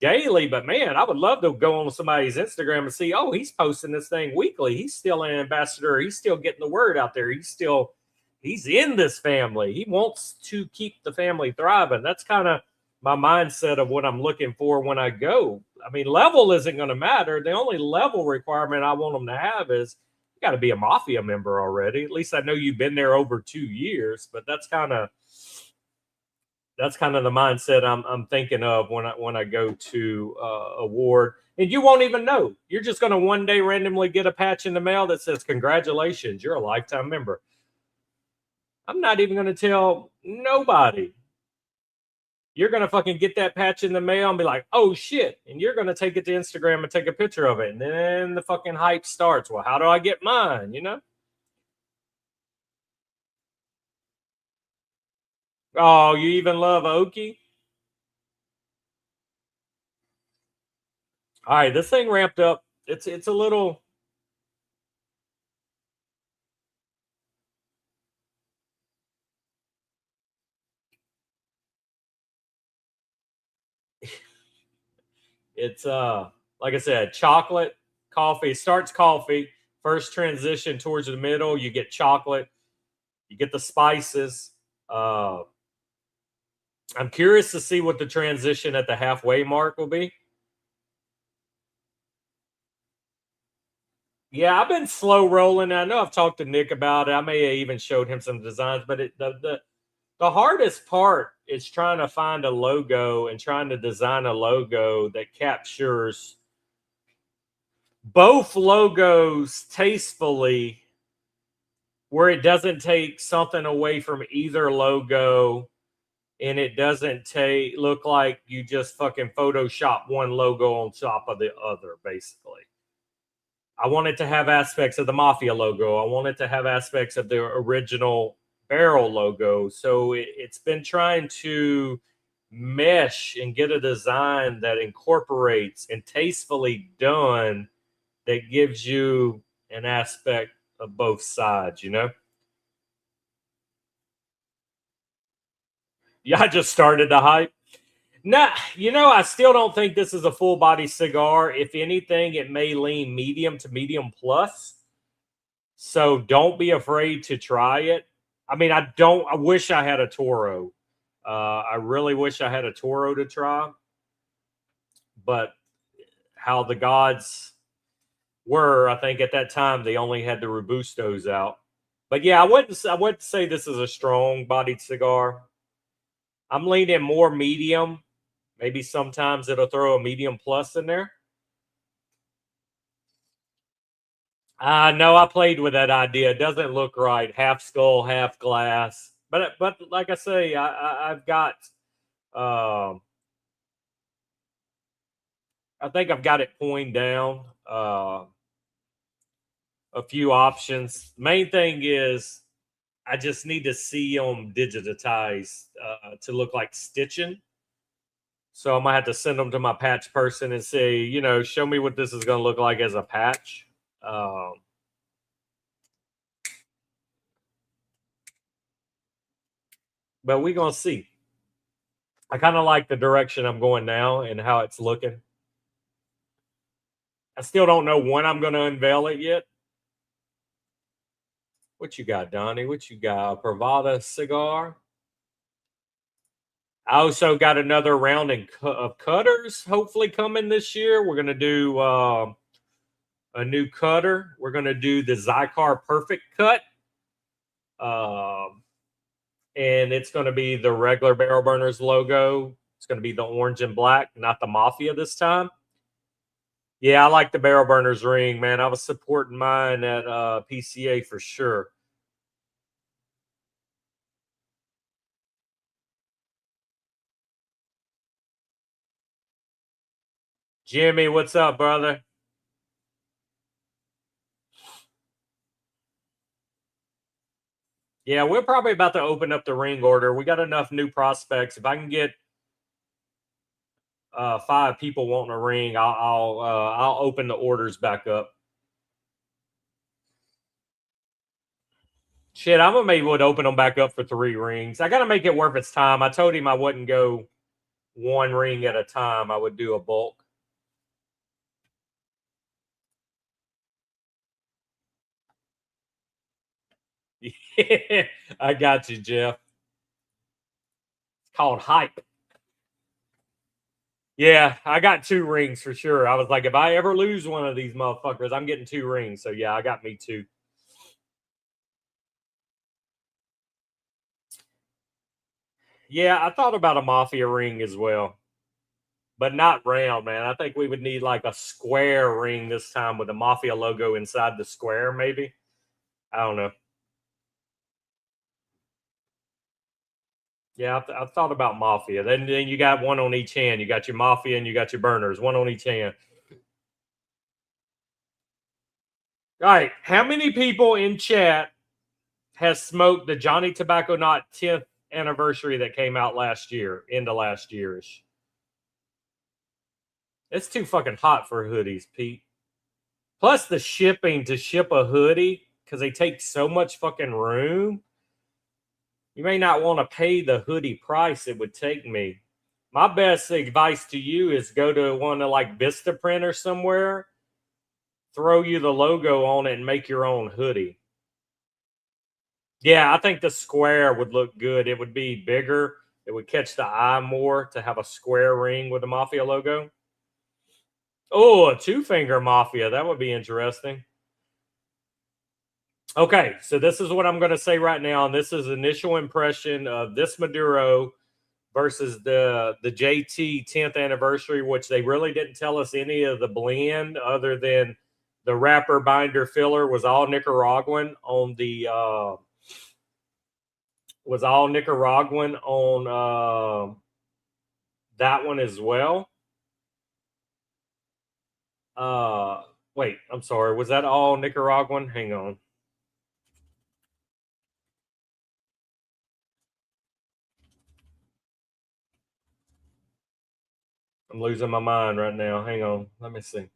[SPEAKER 2] daily, but man, I would love to go on somebody's Instagram and see, oh, he's posting this thing weekly. He's still an ambassador. He's still getting the word out there. He's in this family. He wants to keep the family thriving. That's kind of my mindset of what I'm looking for when I go. I mean, level isn't going to matter. The only level requirement I want them to have is you got to be a mafia member already. At least I know you've been there over 2 years, but that's kind of the mindset I'm thinking of when I go to award. And you won't even know. You're just going to one day randomly get a patch in the mail that says, congratulations, you're a lifetime member. I'm not even going to tell nobody. You're going to fucking get that patch in the mail and be like, oh shit. And you're going to take it to Instagram and take a picture of it. And then the fucking hype starts. Well, how do I get mine? You know? Oh, you even love Oki? All right, this thing ramped up. It's a little. It's like I said, chocolate, coffee. It starts coffee. First transition towards the middle, you get chocolate, you get the spices. I'm curious to see what the transition at the halfway mark will be. Yeah, I've been slow rolling. I know I've talked to Nick about it. I may have even showed him some designs, but the hardest part is trying to find a logo and trying to design a logo that captures both logos tastefully, where it doesn't take something away from either logo and it doesn't look like you just fucking Photoshop one logo on top of the other, basically. I want it to have aspects of the Mafia logo. I want it to have aspects of the original Barrel logo. So it's been trying to mesh and get a design that incorporates and tastefully done that gives you an aspect of both sides, you know? Yeah, I just started the hype. Nah, I still don't think this is a full body cigar. If anything, it may lean medium to medium plus. So don't be afraid to try it. I mean, I wish I had a Toro. I really wish I had a Toro to try. But how the gods were, I think at that time they only had the Robustos out. But yeah, I wouldn't say this is a strong bodied cigar. I'm leaning more medium. Maybe sometimes it'll throw a medium plus in there. No, I played with that idea. It doesn't look right. Half skull, half glass. But like I say, I've got. I think I've got it coined down. A few options. Main thing is I just need to see them digitized to look like stitching. So I might have to send them to my patch person and say, show me what this is going to look like as a patch. But we're going to see. I kind of like the direction I'm going now and how it's looking. I still don't know when I'm going to unveil it yet. What you got, Donnie? What you got? A Pravada cigar? I also got another round of cutters hopefully coming this year. We're going to do a new cutter. We're going to do the Zycar Perfect Cut. And it's going to be the regular Barrel Burners logo. It's going to be the orange and black, not the Mafia this time. Yeah, I like the Barrel Burners ring, man. I was supporting mine at PCA for sure. Jimmy, what's up, brother? Yeah, we're probably about to open up the ring order. We got enough new prospects. If I can get 5 people wanting a ring, I'll open the orders back up. Shit, I'm gonna maybe would open them back up for 3 rings. I gotta make it worth its time. I told him I wouldn't go 1 ring at a time. I would do a bulk. Yeah, I got you, Jeff. It's called hype. Yeah, I got 2 rings for sure. I was like, if I ever lose one of these motherfuckers, I'm getting 2 rings. So yeah, I got me 2. Yeah, I thought about a mafia ring as well, but not round, man. I think we would need like a square ring this time with a mafia logo inside the square, maybe. I don't know. Yeah, I've thought about mafia. Then you got one on each hand. You got your mafia and you got your burners, one on each hand. All right, how many people in chat has smoked the Johnny Tobacco Knot 10th anniversary that came out last year, into last yearish? It's too fucking hot for hoodies, Pete. Plus the shipping to ship a hoodie because they take so much fucking room. You may not want to pay the hoodie price it would take me. My best advice to you is go to one of like Vistaprint or somewhere, throw you the logo on it, and make your own hoodie. Yeah, I think the square would look good. It would be bigger. It would catch the eye more to have a square ring with the Mafia logo. Oh, a 2-finger Mafia. That would be interesting. Okay, so this is what I'm going to say right now. And this is initial impression of this Maduro versus the JT 10th anniversary, which they really didn't tell us any of the blend other than the wrapper binder filler was all Nicaraguan on the that one as well. Wait, I'm sorry. Was that all Nicaraguan? Hang on. I'm losing my mind right now. Hang on. Let me see.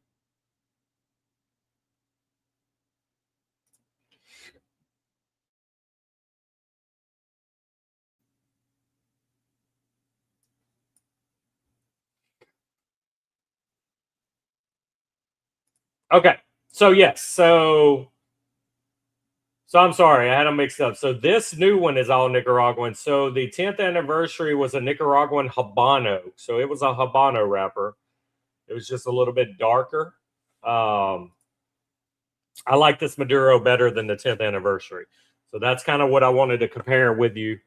[SPEAKER 2] Okay. So yes. So I'm sorry, I had them mixed up. So this new one is all Nicaraguan. So the 10th anniversary was a Nicaraguan Habano. So it was a Habano wrapper. It was just a little bit darker. I like this Maduro better than the 10th anniversary. So that's kind of what I wanted to compare with you.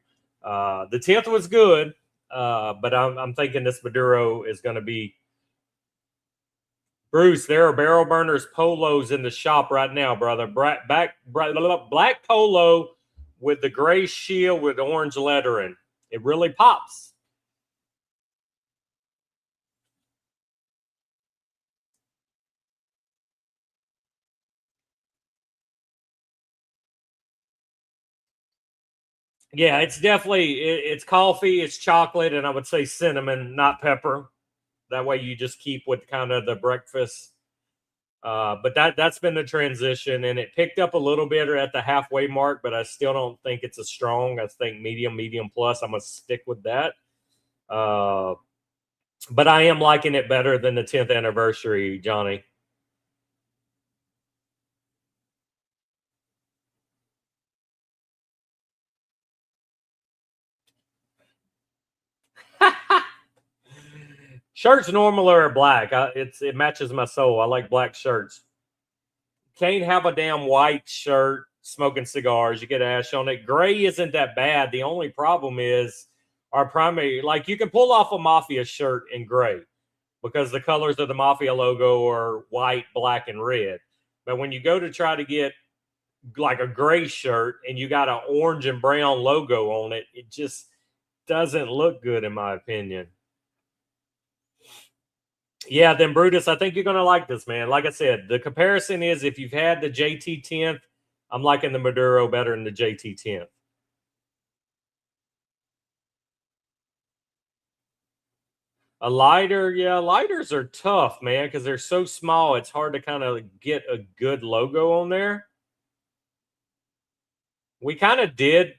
[SPEAKER 2] The 10th was good, but I'm thinking this Maduro is going to be. Bruce, there are barrel burners polos in the shop right now, brother. Black polo with the gray shield with orange lettering. It really pops. Yeah, it's definitely it's coffee, it's chocolate, and I would say cinnamon, not pepper. That way you just keep with kind of the breakfast. But that's been the transition, and it picked up a little bit at the halfway mark, but I still don't think it's a strong. I think medium plus. I'm gonna stick with that. But I am liking it better than the 10th anniversary, Johnny. Shirts normally are black. It matches my soul. I like black shirts. Can't have a damn white shirt smoking cigars. You get ash on it. Gray isn't that bad. The only problem is our primary. Like you can pull off a mafia shirt in gray because the colors of the mafia logo are white, black, and red. But when you go to try to get like a gray shirt and you got an orange and brown logo on it, it just doesn't look good in my opinion. Yeah, then Brutus, I think you're gonna like this, man. Like I said, the comparison is if you've had the JT 10th, I'm liking the Maduro better than the JT 10th. A lighter, yeah, lighters are tough, man, because they're so small. It's hard to kind of get a good logo on there. We kind of did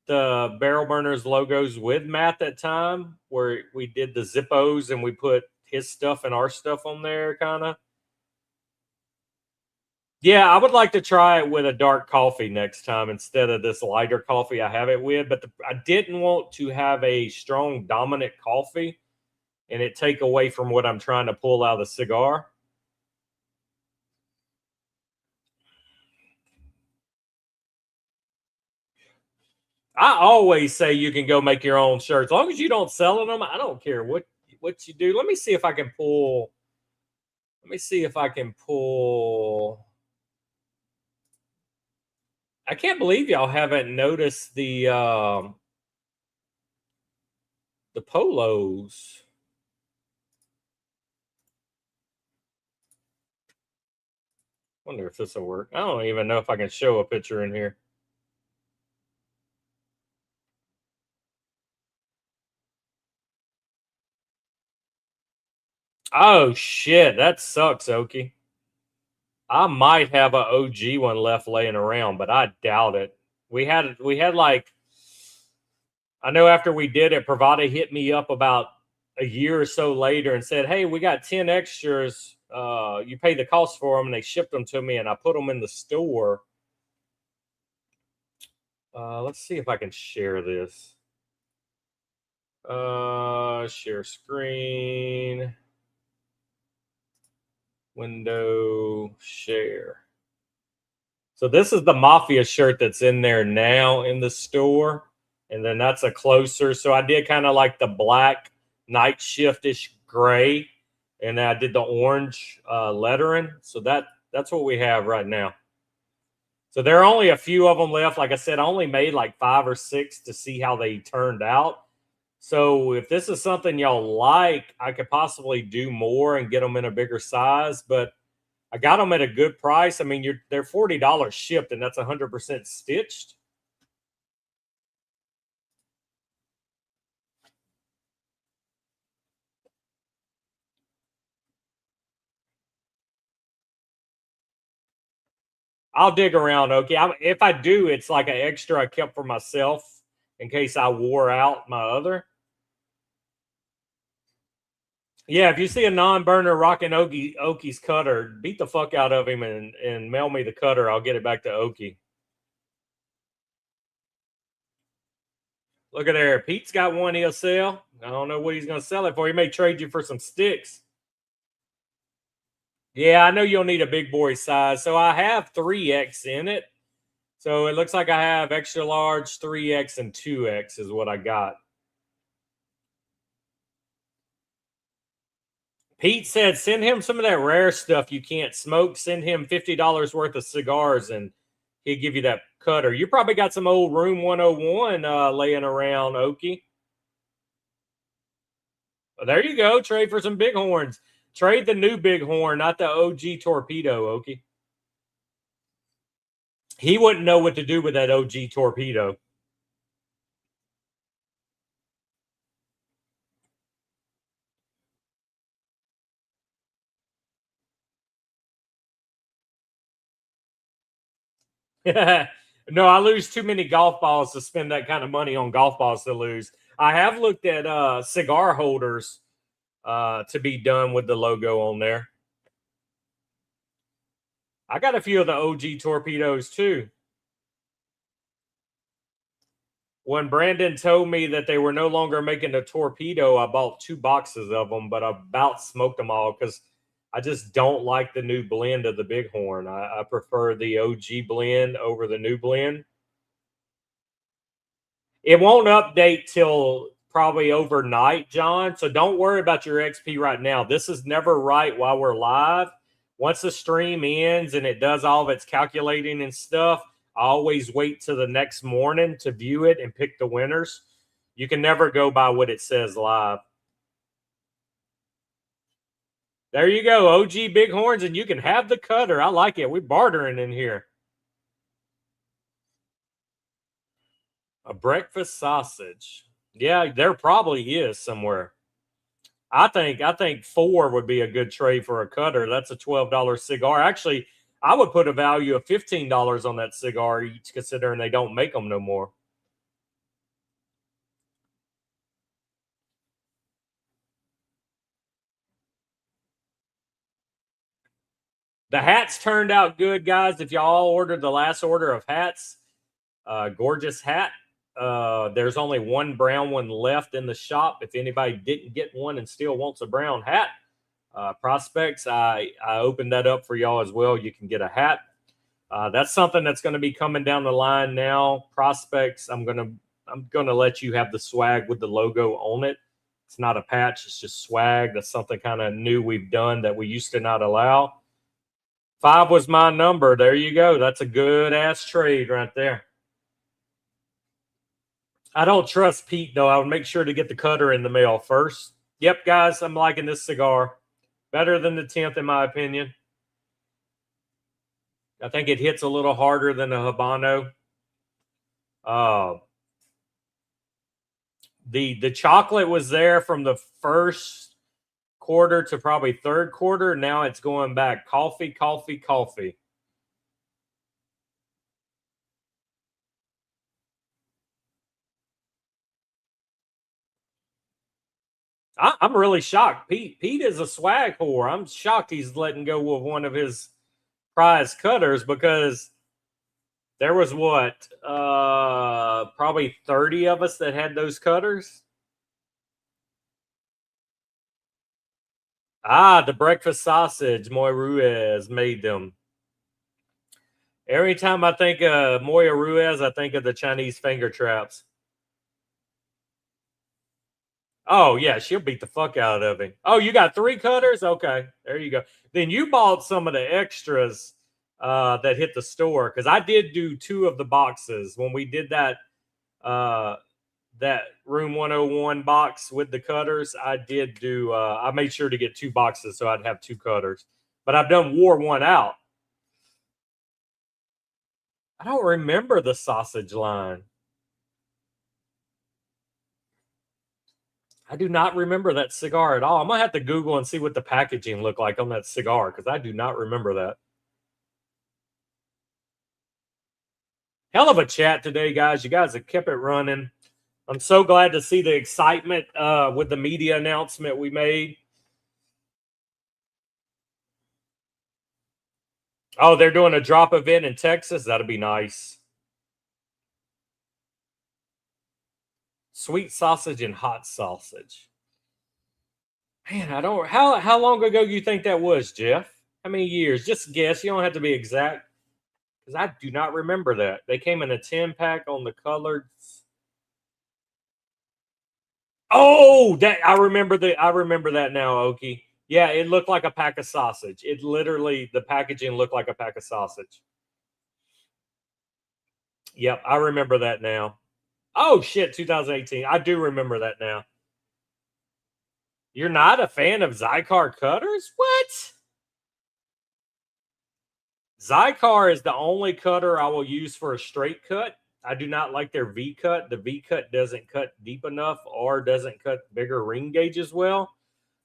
[SPEAKER 2] the Barrel Burners logos with Matt that time, where we did the Zippos and we put his stuff and our stuff on there, kind of. Yeah, I would like to try it with a dark coffee next time instead of this lighter coffee I have it with. But I didn't want to have a strong dominant coffee and it take away from what I'm trying to pull out of the cigar. I always say you can go make your own shirts. As long as you don't sell them, I don't care what you do. Let me see if I can pull. Let me see if I can pull. I can't believe y'all haven't noticed the polos. Wonder if this will work. I don't even know if I can show a picture in here. Oh shit, that sucks, Okie. I might have a OG one left laying around, but I doubt it. We had like, I know after we did it, Pravada hit me up about a year or so later and said, "Hey, we got 10 extras. You pay the cost for them," and they shipped them to me, and I put them in the store. Let's see if I can share this. Share screen. Window share. So this is the Mafia shirt that's in there now in the store. And then that's a closer. So I did kind of like the black night shift-ish gray. And I did the orange lettering. So that's what we have right now. So there are only a few of them left. Like I said, I only made like 5 or 6 to see how they turned out. So if this is something y'all like, I could possibly do more and get them in a bigger size. But I got them at a good price. I mean, they're $40 shipped, and that's 100% stitched. I'll dig around, okay. If I do, it's like an extra I kept for myself in case I wore out my other. Yeah, if you see a non-burner rocking Okie's cutter, beat the fuck out of him and mail me the cutter. I'll get it back to Okie. Look at there. Pete's got one he'll sell. I don't know what he's going to sell it for. He may trade you for some sticks. Yeah, I know you'll need a big boy size. So I have 3X in it. So it looks like I have extra large, 3X, and 2X is what I got. Pete said, send him some of that rare stuff you can't smoke. Send him $50 worth of cigars, and he'll give you that cutter. You probably got some old Room 101 laying around, Okie. Well, there you go. Trade for some bighorns. Trade the new bighorn, not the OG torpedo, Okie. He wouldn't know what to do with that OG torpedo. No, I lose too many golf balls to spend that kind of money on golf balls to lose. I have looked at cigar holders to be done with the logo on there. I got a few of the OG torpedoes too. When Brandon told me that they were no longer making the torpedo, I bought 2 boxes of them, but I about smoked them all because I just don't like the new blend of the Bighorn. I prefer the OG blend over the new blend. It won't update till probably overnight, John. So don't worry about your XP right now. This is never right while we're live. Once the stream ends and it does all of its calculating and stuff, I always wait till the next morning to view it and pick the winners. You can never go by what it says live. There you go, OG Bighorns, and you can have the cutter. I like it. We're bartering in here. A breakfast sausage. Yeah, there probably is somewhere. I think 4 would be a good trade for a cutter. That's a $12 cigar. Actually, I would put a value of $15 on that cigar each, considering they don't make them no more. The hats turned out good, guys. If y'all ordered the last order of hats, gorgeous hat. There's only one brown one left in the shop. If anybody didn't get one and still wants a brown hat, prospects, I opened that up for y'all as well. You can get a hat. That's something that's going to be coming down the line now. Prospects, I'm gonna let you have the swag with the logo on it. It's not a patch, it's just swag. That's something kind of new we've done that we used to not allow. 5 was my number. There you go. That's a good ass trade right there. I don't trust Pete though. I would make sure to get the cutter in the mail first. Yep, guys, I'm liking this cigar. Better than the 10th in my opinion. I think it hits a little harder than a Habano. The chocolate was there from the first quarter to probably third quarter. Now it's going back. Coffee, coffee, coffee. I'm really shocked. Pete is a swag whore. I'm shocked he's letting go of one of his prize cutters, because there was probably 30 of us that had those cutters. The breakfast sausage, Moy Ruiz made them. Every time I think of Moya Ruiz, I think of the Chinese finger traps. Oh, yeah, she'll beat the fuck out of him. Oh, you got 3 cutters? Okay, there you go. Then you bought some of the extras that hit the store, because I did do 2 of the boxes when we did that room 101 box with the cutters. I did do I made sure to get 2 boxes so I'd have 2 cutters, but I've done wore one out. I don't remember the sausage line. I do not remember that cigar at all. I'm gonna have to Google and see what the packaging looked like on that cigar, because I do not remember that. Hell of a chat today, guys. You guys have kept it running. I'm so glad to see the excitement with the media announcement we made. Oh, they're doing a drop event in Texas. That'll be nice. Sweet sausage and hot sausage. Man, I don't. How long ago you think that was, Jeff? How many years? Just guess. You don't have to be exact, because I do not remember that. They came in a 10-pack on the colored. Oh, that I remember that now, Okie. Yeah, it looked like a pack of sausage. It literally, the packaging looked like a pack of sausage. Yep, I remember that now. Oh shit, 2018. I do remember that now. You're not a fan of Zycar cutters? What? Zycar is the only cutter I will use for a straight cut. I do not like their V cut. The V cut doesn't cut deep enough or doesn't cut bigger ring gauges well.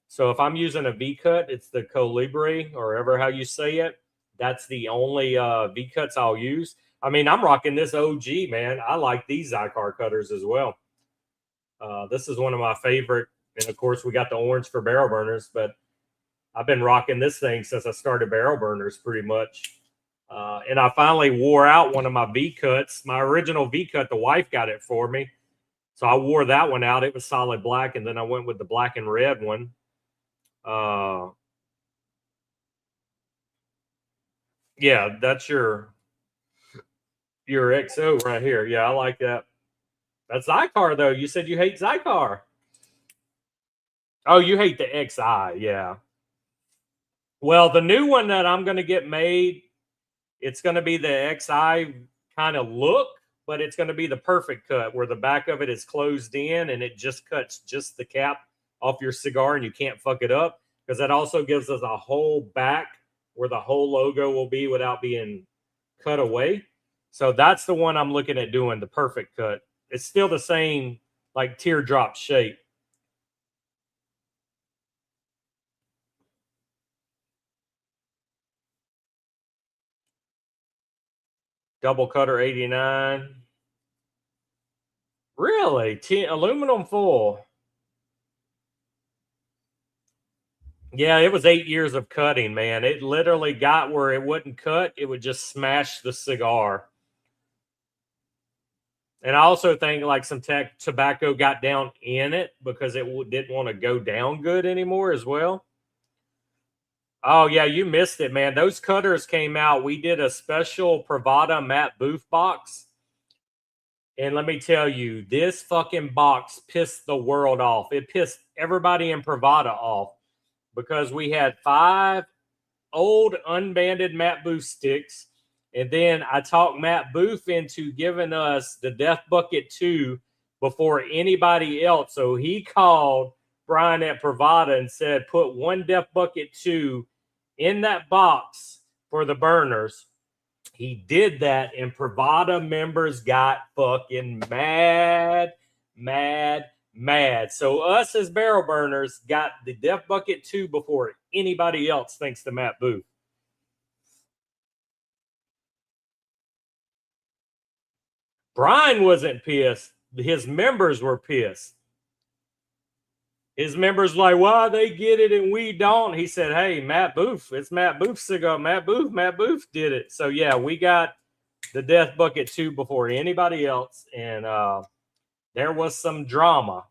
[SPEAKER 2] So if I'm using a V cut, it's the Colibri, or ever how you say it. That's the only V cuts I'll use. I mean, I'm rocking this OG, man. I like these Zycar cutters as well. This is one of my favorite. And of course, we got the orange for barrel burners, but I've been rocking this thing since I started barrel burners pretty much. And I finally wore out one of my V cuts. My original V cut, the wife got it for me. So I wore that one out. It was solid black. And then I went with the black and red one. Yeah, that's your XO right here. Yeah, I like that. That's Zycar, though. You said you hate Zycar. Oh, you hate the XI. Yeah. Well, the new one that I'm going to get made, it's going to be the XI kind of look, but it's going to be the perfect cut where the back of it is closed in and it just cuts just the cap off your cigar and you can't fuck it up, because that also gives us a whole back where the whole logo will be without being cut away. So that's the one I'm looking at doing, the perfect cut. It's still the same like teardrop shape. Double cutter 89. Really? Aluminum foil. Yeah, it was 8 years of cutting, man. It literally got where it wouldn't cut. It would just smash the cigar. And I also think like some tobacco got down in it because it didn't want to go down good anymore as well. Oh, yeah, you missed it, man. Those cutters came out. We did a special Pravada Matt Booth box. And let me tell you, this fucking box pissed the world off. It pissed everybody in Pravada off because we had 5 old unbanded Matt Booth sticks. And then I talked Matt Booth into giving us the Death Bucket 2 before anybody else. So he called Brian at Pravada and said, put one Death Bucket 2 in that box for the burners. He did that, and Pravada members got fucking mad. So us as barrel burners got the Death Bucket 2 before anybody else, thanks to Matt Booth. Brian wasn't pissed. His members were pissed. His members like, why they get it and we don't? He said, hey, Matt Booth, it's Matt Booth's cigar. Matt Booth did it. So, yeah, we got the Death Bucket 2 before anybody else, and there was some drama.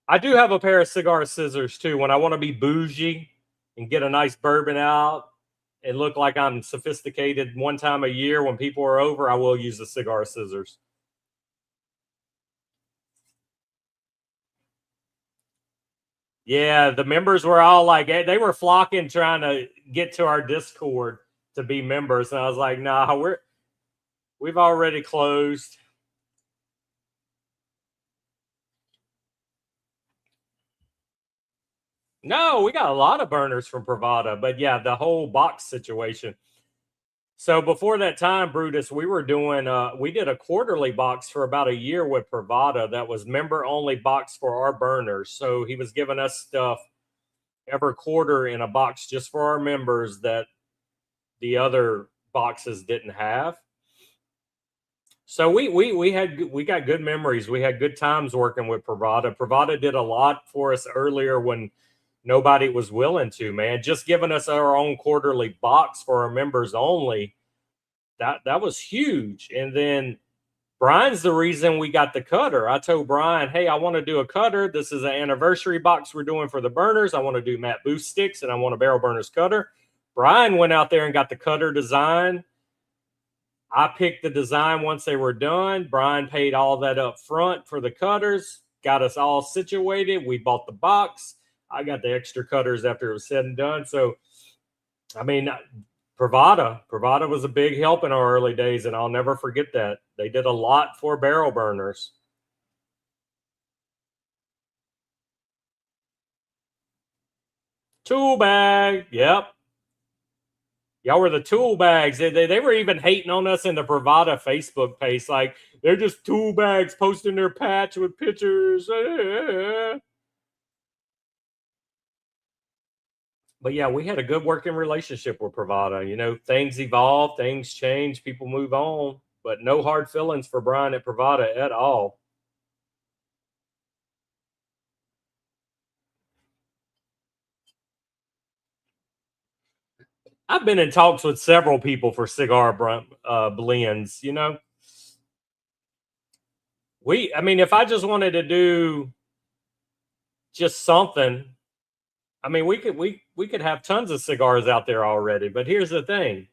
[SPEAKER 2] I do have a pair of cigar scissors, too, when I want to be bougie and get a nice bourbon out and look like I'm sophisticated one time a year when people are over. I will use the cigar scissors. Yeah, the members were all like, they were flocking trying to get to our Discord to be members. And I was like, nah, we've already closed. No, we got a lot of burners from Pravada, but yeah, the whole box situation. So before that time, Brutus, we were doing, we did a quarterly box for about a year with Pravada that was member only box for our burners. So he was giving us stuff every quarter in a box just for our members that the other boxes didn't have. So we got good memories. We had good times working with Pravada. Pravada did a lot for us earlier when nobody was willing to, man. Just giving us our own quarterly box for our members only. That was huge. And then Brian's the reason we got the cutter. I told Brian, hey, I want to do a cutter. This is an anniversary box we're doing for the burners. I want to do Matt Booth sticks and I want a barrel burners cutter. Brian went out there and got the cutter design. I picked the design once they were done. Brian paid all that up front for the cutters, got us all situated. We bought the box. I got the extra cutters after it was said and done. So, I mean, Pravada was a big help in our early days, and I'll never forget that. They did a lot for barrel burners. Tool bag, yep. Y'all were the tool bags. They were even hating on us in the Pravada Facebook page. Like, they're just tool bags posting their patch with pictures. But yeah, we had a good working relationship with Pravada. You know, things evolve, things change, people move on, but no hard feelings for Brian at Pravada at all. I've been in talks with several people for cigar blends, you know. I mean, if I just wanted to do just something, I mean, we could have tons of cigars out there already. But here's the thing: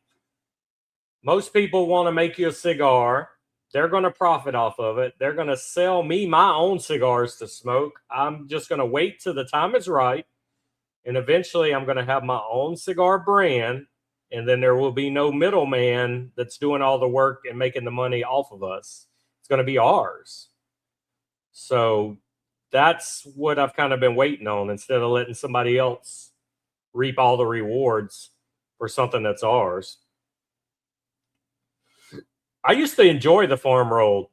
[SPEAKER 2] most people want to make you a cigar. They're going to profit off of it. They're going to sell me my own cigars to smoke. I'm just going to wait till the time is right, and eventually, I'm going to have my own cigar brand, and then there will be no middleman that's doing all the work and making the money off of us. It's going to be ours. So that's what I've kind of been waiting on instead of letting somebody else reap all the rewards for something that's ours. I used to enjoy the farm roll.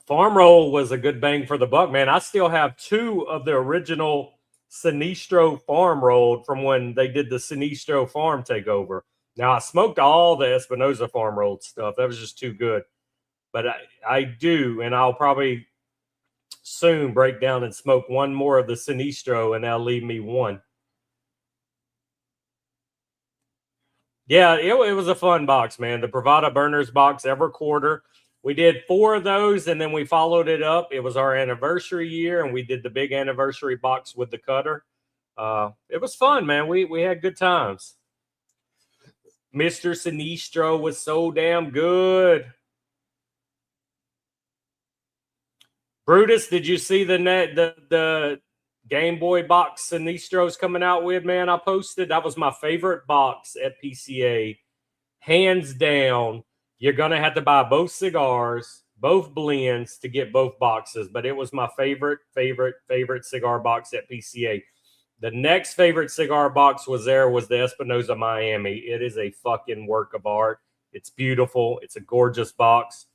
[SPEAKER 2] Farm roll was a good bang for the buck, man. I still have 2 of the original Sinistro farm rolled from when they did the Sinistro farm takeover. Now, I smoked all the Espinosa farm rolled stuff. That was just too good. But I do, and I'll probably soon break down and smoke one more of the Sinistro, and that'll leave me one. Yeah, it was a fun box, man. The Bravada Burners box every quarter. We did 4 of those, and then we followed it up. It was our anniversary year, and we did the big anniversary box with the cutter. It was fun, man. We had good times. Mr. Sinistro was so damn good. Brutus, did you see the Game Boy box Sinistro's coming out with, man? I posted. That was my favorite box at PCA. Hands down. You're going to have to buy both cigars, both blends to get both boxes. But it was my favorite cigar box at PCA. The next favorite cigar box was the Espinosa Miami. It is a fucking work of art. It's beautiful. It's a gorgeous box.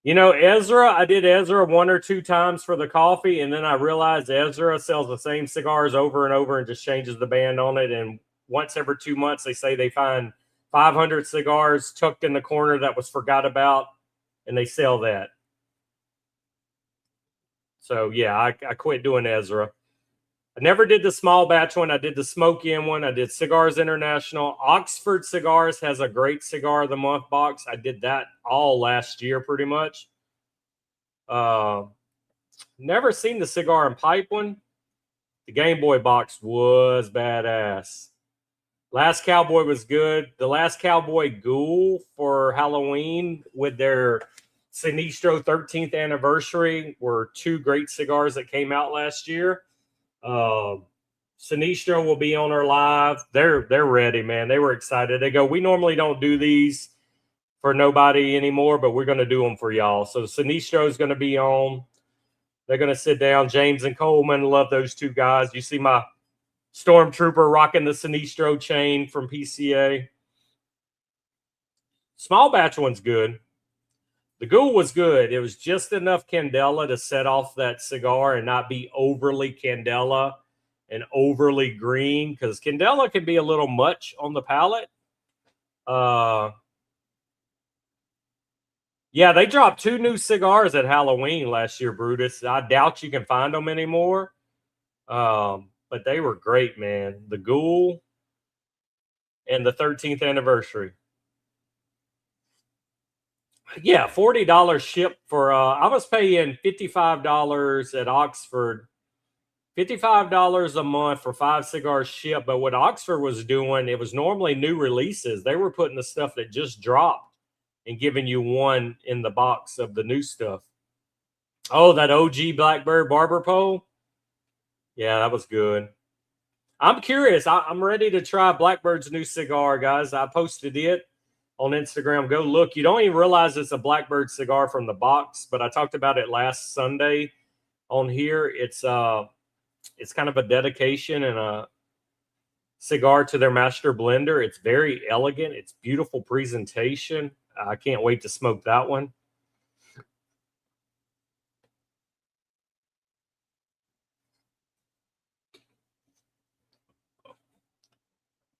[SPEAKER 2] You know, Ezra, I did Ezra 1 or 2 times for the coffee, and then I realized Ezra sells the same cigars over and over and just changes the band on it. And once every 2 months, they say they find 500 cigars tucked in the corner that was forgot about, and they sell that. So, yeah, I quit doing Ezra. I never did the small batch one. I did the Smoke In one. I did Cigars International. Oxford Cigars has a great Cigar of the Month box. I did that all last year pretty much. Never seen the Cigar and Pipe one. The Game Boy box was badass. Last Cowboy was good. The Last Cowboy Ghoul for Halloween with their Sinistro 13th anniversary were 2 great cigars that came out last year. Sinistro will be on our live. They're ready, man. They were excited. They go, we normally don't do these for nobody anymore, but we're going to do them for y'all. So Sinistro is going to be on. They're going to sit down. James and Coleman, love those 2 guys. You see my Stormtrooper rocking the Sinistro chain from PCA. Small batch one's good. The Ghoul was good. It was just enough Candela to set off that cigar and not be overly Candela and overly green, because Candela can be a little much on the palate. Yeah, they dropped 2 new cigars at Halloween last year, Brutus. I doubt you can find them anymore. But they were great, man. The Ghoul and the 13th anniversary. Yeah, $40 ship for I was paying $55 at Oxford. $55 a month for 5 cigars shipped. But what Oxford was doing, it was normally new releases. They were putting the stuff that just dropped and giving you one in the box of the new stuff. Oh, that OG Blackbird Barber Pole? Yeah, that was good. I'm curious. I'm ready to try Blackbird's new cigar, guys. I posted it on Instagram. Go look. You don't even realize it's a Blackbird cigar from the box, but I talked about it last Sunday on here. It's kind of a dedication and a cigar to their master blender. It's very elegant. It's beautiful presentation. I can't wait to smoke that one.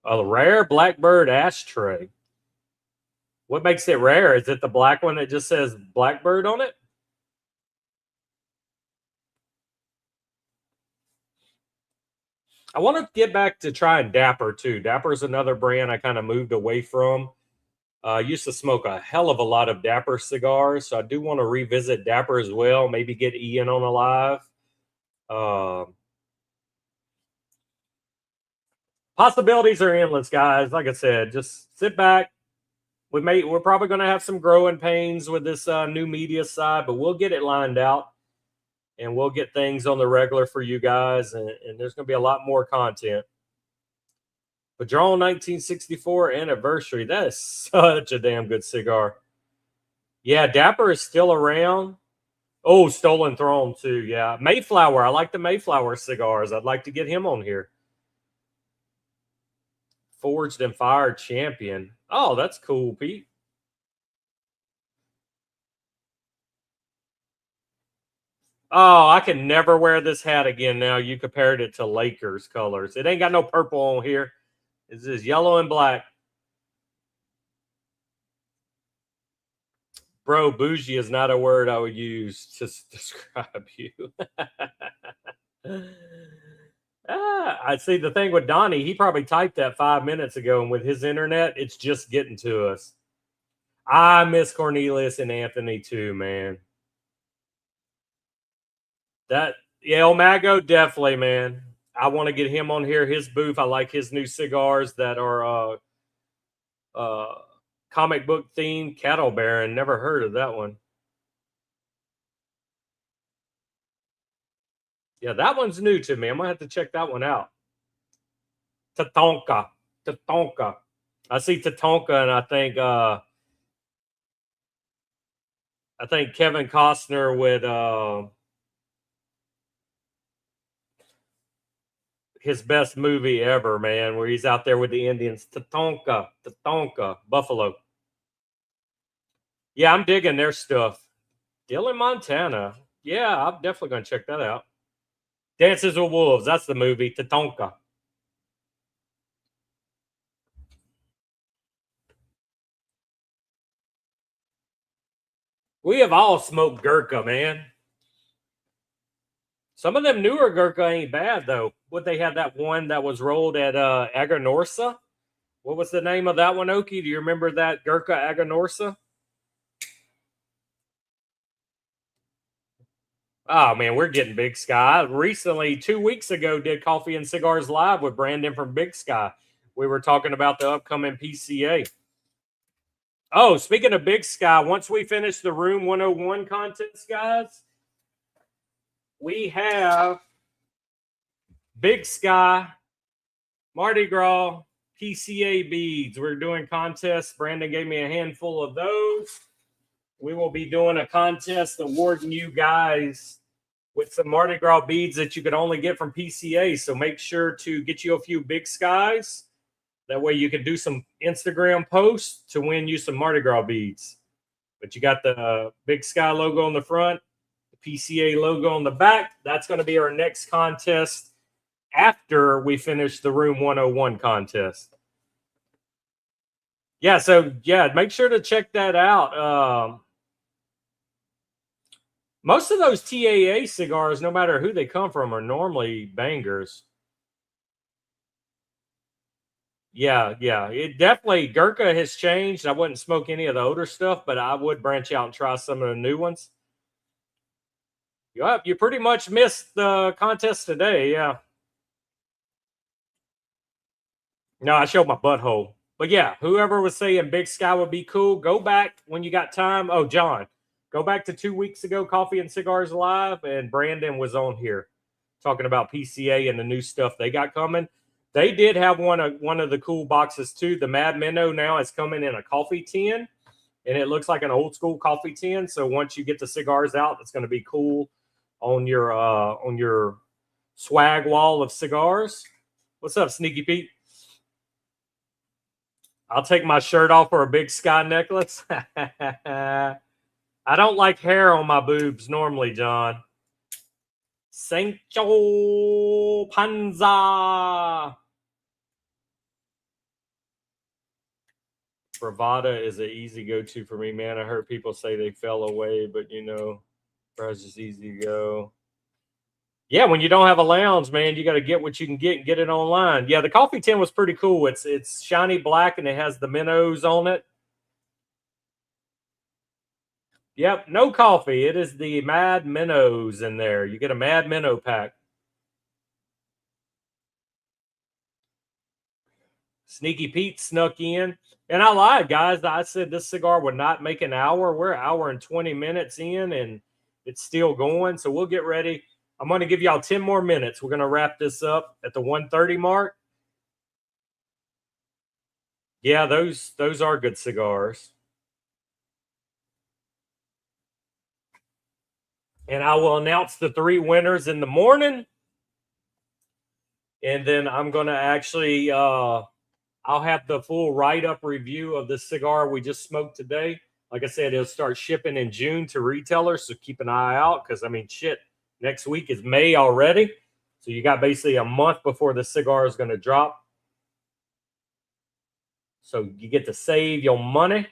[SPEAKER 2] A rare Blackbird ashtray. What makes it rare? Is it the black one that just says Blackbird on it? I want to get back to trying Dapper too. Dapper is another brand I kind of moved away from. I used to smoke a hell of a lot of Dapper cigars, so I do want to revisit Dapper as well. Maybe get Ian on a live. Possibilities are endless, guys. Like I said, just sit back. We're probably going to have some growing pains with this new media side, but we'll get it lined out, and we'll get things on the regular for you guys, and there's going to be a lot more content. Padron 1964 anniversary. That is such a damn good cigar. Yeah, Dapper is still around. Oh, Stolen Throne too. Yeah, Mayflower. I like the Mayflower cigars. I'd like to get him on here. Forged and Fired Champion. Oh, that's cool, Pete. Oh, I can never wear this hat again now. You compared it to Lakers colors. It ain't got no purple on here. It's just yellow and black. Bro, bougie is not a word I would use to describe you. I see the thing with Donnie, he probably typed that 5 minutes ago, and with his internet, it's just getting to us. I miss Cornelius and Anthony too, man. El Mago, definitely, man. I want to get him on here. His booth, I like his new cigars that are comic book themed. Cattle Baron, never heard of that one. Yeah, that one's new to me. I'm gonna have to check that one out. Tatonka. I see Tatonka, and I think Kevin Costner with his best movie ever, man, where he's out there with the Indians. Tatonka, Buffalo. Yeah, I'm digging their stuff. Dylan Montana. Yeah, I'm definitely gonna check that out. Dances with Wolves. That's the movie. Tatonka. We have all smoked Gurkha, man. Some of them newer Gurkha ain't bad though. Would they have that one that was rolled at Aganorsa? What was the name of that one, Oki? Do you remember that Gurkha Aganorsa? Oh man, we're getting Big Sky. Recently, 2 weeks ago, did Coffee and Cigars Live with Brandon from Big Sky. We were talking about the upcoming PCA. Oh, speaking of Big Sky, once we finish the Room 101 contest, guys, we have Big Sky, Mardi Gras, PCA beads. We're doing contests. Brandon gave me a handful of those. We will be doing a contest awarding you guys with some Mardi Gras beads that you can only get from PCA. So make sure to get you a few Big Skies. That way you can do some Instagram posts to win you some Mardi Gras beads. But you got the Big Sky logo on the front, the PCA logo on the back. That's going to be our next contest after we finish the Room 101 contest. Yeah, so yeah, make sure to check that out. Most of those TAA cigars, no matter who they come from, are normally bangers. Yeah. It definitely, Gurkha has changed. I wouldn't smoke any of the older stuff, but I would branch out and try some of the new ones. You pretty much missed the contest today, yeah. No, I showed my butthole. But yeah, whoever was saying Big Sky would be cool, go back when you got time. Oh, John, go back to 2 weeks ago, Coffee and Cigars Live, and Brandon was on here talking about PCA and the new stuff they got coming. They did have one of the cool boxes too. The Mad Minnow now is coming in a coffee tin, and it looks like an old school coffee tin. So once you get the cigars out, it's going to be cool on your swag wall of cigars. What's up, Sneaky Pete? I'll take my shirt off for a Big Sky necklace. I don't like hair on my boobs normally, John. Sancho Panza. Bravada is an easy go-to for me, man. I heard people say they fell away, but you know, it's just easy to go. Yeah, when you don't have a lounge, man, you got to get what you can get and get it online. Yeah, the coffee tin was pretty cool. It's shiny black and it has the minnows on it. Yep, no coffee. It is the Mad Minnows in there. You get a Mad Minnow pack. Sneaky Pete snuck in. And I lied, guys. I said this cigar would not make an hour. We're an hour and 20 minutes in, and it's still going. So we'll get ready. I'm going to give y'all 10 more minutes. We're going to wrap this up at the 1:30 mark. Yeah, those are good cigars. And I will announce the 3 winners in the morning. And then I'm going to actually I'll have the full write-up review of the cigar we just smoked today. Like I said, it'll start shipping in June to retailers, so keep an eye out because, I mean, shit, Next week is May already. So you got basically a month before the cigar is going to drop. So you get to save your money.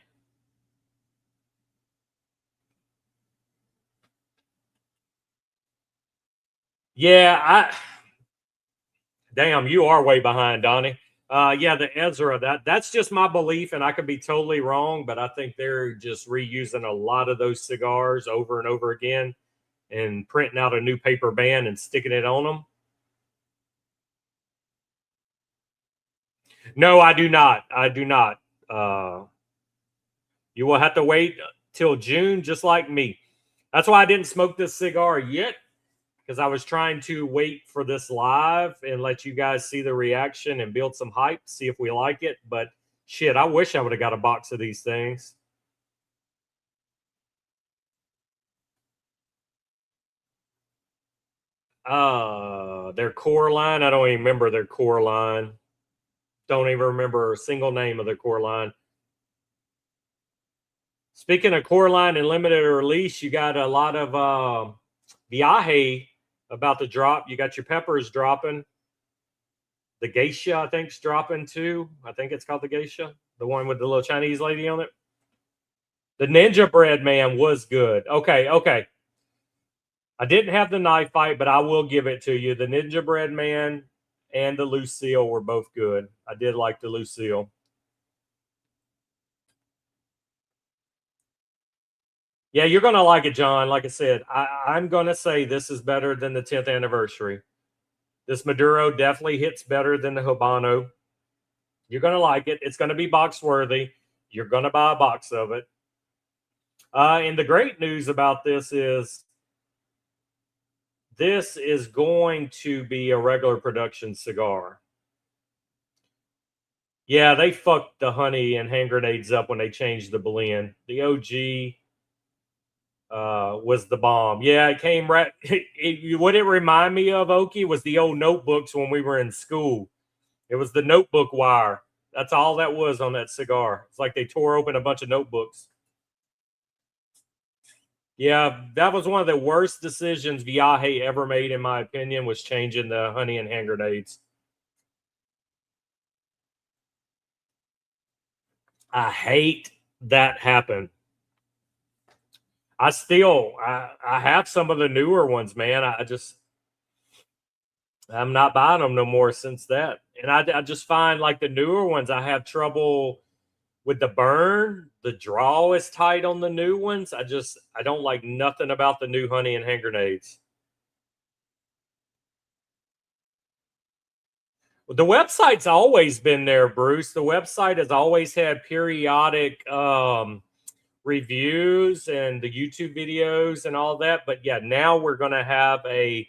[SPEAKER 2] Yeah, damn, you are way behind, Donnie. Yeah, the Ezra, that's just my belief, and I could be totally wrong, but I think they're just reusing a lot of those cigars over and over again and printing out a new paper band and sticking it on them. No, I do not. I do not. You will have to wait till June, just like me. That's why I didn't smoke this cigar yet, because I was trying to wait for this live and let you guys see the reaction and build some hype, see if we like it. But shit, I wish I would have got a box of these things. Their core line, I don't even remember their core line. Don't even remember a single name of their core line. Speaking of core line and limited release, you got a lot of Viaje about to drop. You got your peppers dropping. The geisha, I think, is dropping too. I think it's called the geisha, the one with the little Chinese lady on it. The Ninja Bread Man was good. Okay. I didn't have the knife fight, but I will give it to you. The Ninja Bread Man and the Lucille were both good. I did like the Lucille. Yeah, you're going to like it, John. Like I said, I'm going to say this is better than the 10th anniversary. This Maduro definitely hits better than the Habano. You're going to like it. It's going to be box worthy. You're going to buy a box of it. And the great news about this is going to be a regular production cigar. Yeah, they fucked the honey and hand grenades up when they changed the blend. The OG was the bomb. Yeah, it came right. What it reminded me of, Okie, was the old notebooks when we were in school. It was the notebook wire. That's all that was on that cigar. It's like they tore open a bunch of notebooks. Yeah, that was one of the worst decisions Viaje ever made, in my opinion, was changing the honey and hand grenades. I hate that happen. I have some of the newer ones, man. I'm not buying them no more since that. And I just find like the newer ones, I have trouble with the burn. The draw is tight on the new ones. I don't like nothing about the new honey and hand grenades. The website's always been there, Bruce. The website has always had periodic reviews and the YouTube videos and all that. But yeah, now we're going to have a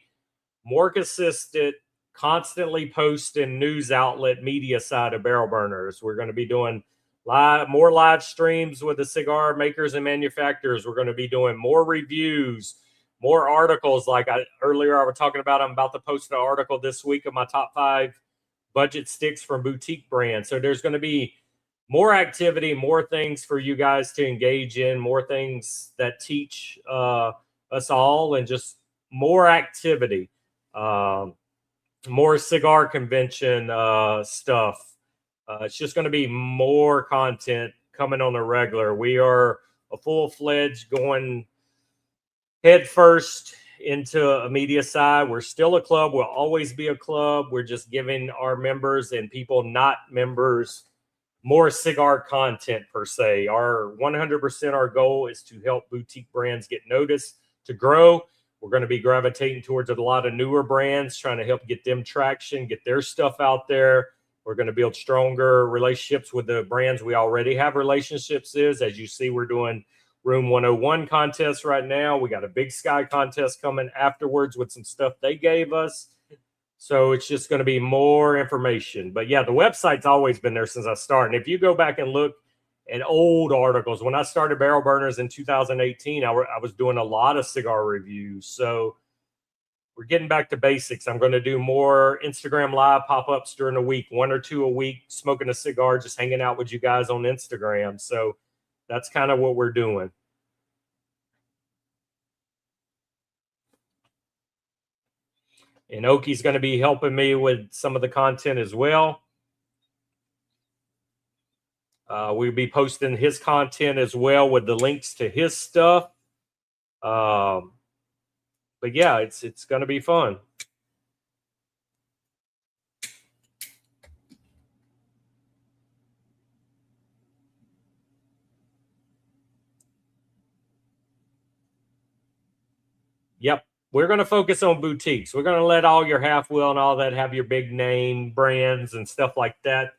[SPEAKER 2] more consistent, constantly posting news outlet media side of Barrel Burners. We're going to be doing more live streams with the cigar makers and manufacturers. We're going to be doing more reviews, more articles. Like earlier, I was talking about, I'm about to post an article this week of my top 5 budget sticks from boutique brands. So there's going to be more activity, more things for you guys to engage in, more things that teach us all, and just more activity, more cigar convention stuff. It's just going to be more content coming on the regular. We are a full-fledged going head first into a media side. We're still a club. We'll always be a club. We're just giving our members and people not members more cigar content per se. Our 100% our goal is to help boutique brands get noticed, to grow. We're going to be gravitating towards a lot of newer brands, trying to help get them traction, get their stuff out there. We're going to build stronger relationships with the brands we already have relationships with. As you see, we're doing Room 101 contest right now. We got a Big Sky contest coming afterwards with some stuff they gave us. So it's just going to be more information. But yeah, the website's always been there since I started. And if you go back and look at old articles, when I started Barrel Burners in 2018, I was doing a lot of cigar reviews. So we're getting back to basics. I'm going to do more Instagram live pop-ups during the week, 1 or 2 a week, smoking a cigar, just hanging out with you guys on Instagram. So that's kind of what we're doing. And Oki's going to be helping me with some of the content as well. We'll be posting his content as well with the links to his stuff. But yeah, it's going to be fun. Yep. We're going to focus on boutiques. We're going to let all your half wheel and all that have your big name brands and stuff like that.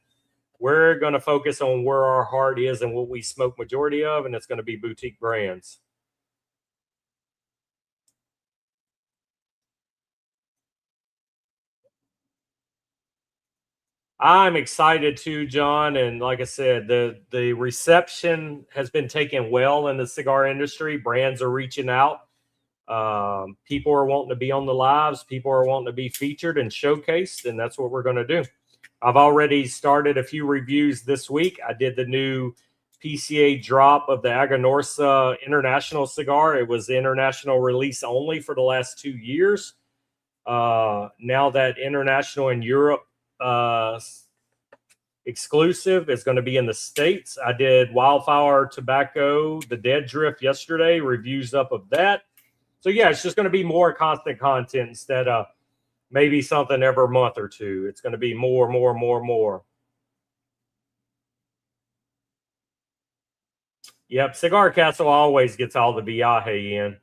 [SPEAKER 2] We're going to focus on where our heart is and what we smoke majority of, and it's going to be boutique brands. I'm excited too, John. And like I said, the reception has been taken well in the cigar industry. Brands are reaching out. People are wanting to be on the lives. People are wanting to be featured and showcased, and that's what we're going to do. I've already started a few reviews this week. I did the new PCA drop of the Aganorsa International cigar. It was the international release only for the last 2 years. Now that international in Europe exclusive is going to be in the States. I did Wildflower Tobacco, the Dead Drift yesterday, reviews up of that. So yeah, it's just going to be more constant content instead of maybe something every month or two. It's going to be more. Yep, Cigar Castle always gets all the viaje in.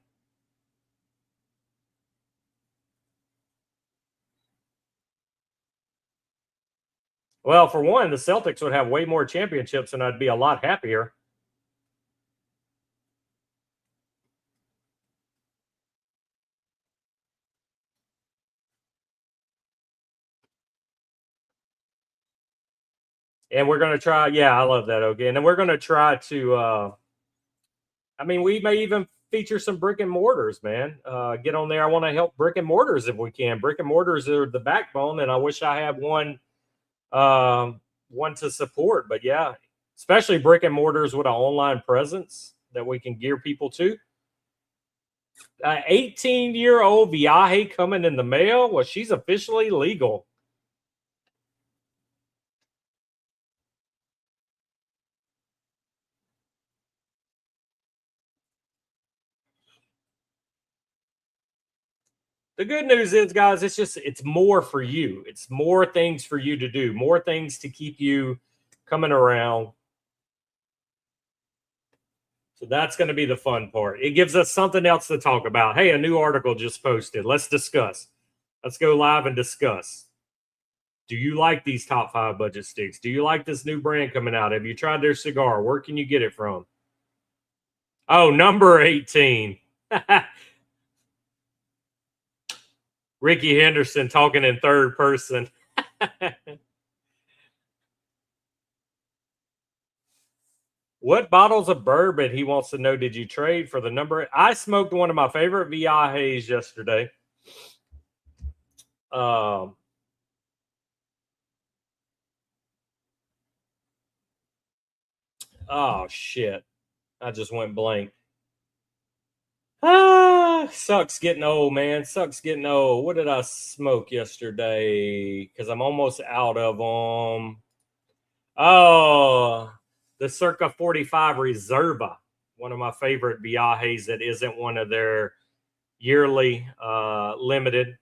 [SPEAKER 2] Well, for one, the Celtics would have way more championships and I'd be a lot happier. And we're going to try. Yeah, I love that. Okay. And then we're going to try to, we may even feature some brick and mortars, man. Get on there. I want to help brick and mortars if we can. Brick and mortars are the backbone, and I wish I had one to support. But yeah, especially brick and mortars with an online presence that we can gear people to. 18-year-old Viaje coming in the mail. Well, she's officially legal. The good news is, guys, it's more for you. It's more things for you to do, more things to keep you coming around. So that's going to be the fun part. It gives us something else to talk about. Hey, a new article just posted. Let's discuss. Let's go live and discuss. Do you like these top 5 budget sticks? Do you like this new brand coming out? Have you tried their cigar? Where can you get it from? Oh, number 18. Ricky Henderson talking in third person. What bottles of bourbon, he wants to know, did you trade for the number? I smoked one of my favorite Viajes yesterday. Oh, shit. I just went blank. Sucks getting old, man. Sucks getting old. What did I smoke yesterday? Because I'm almost out of them. Oh, the Circa 45 Reserva, one of my favorite Viajes that isn't one of their yearly limited.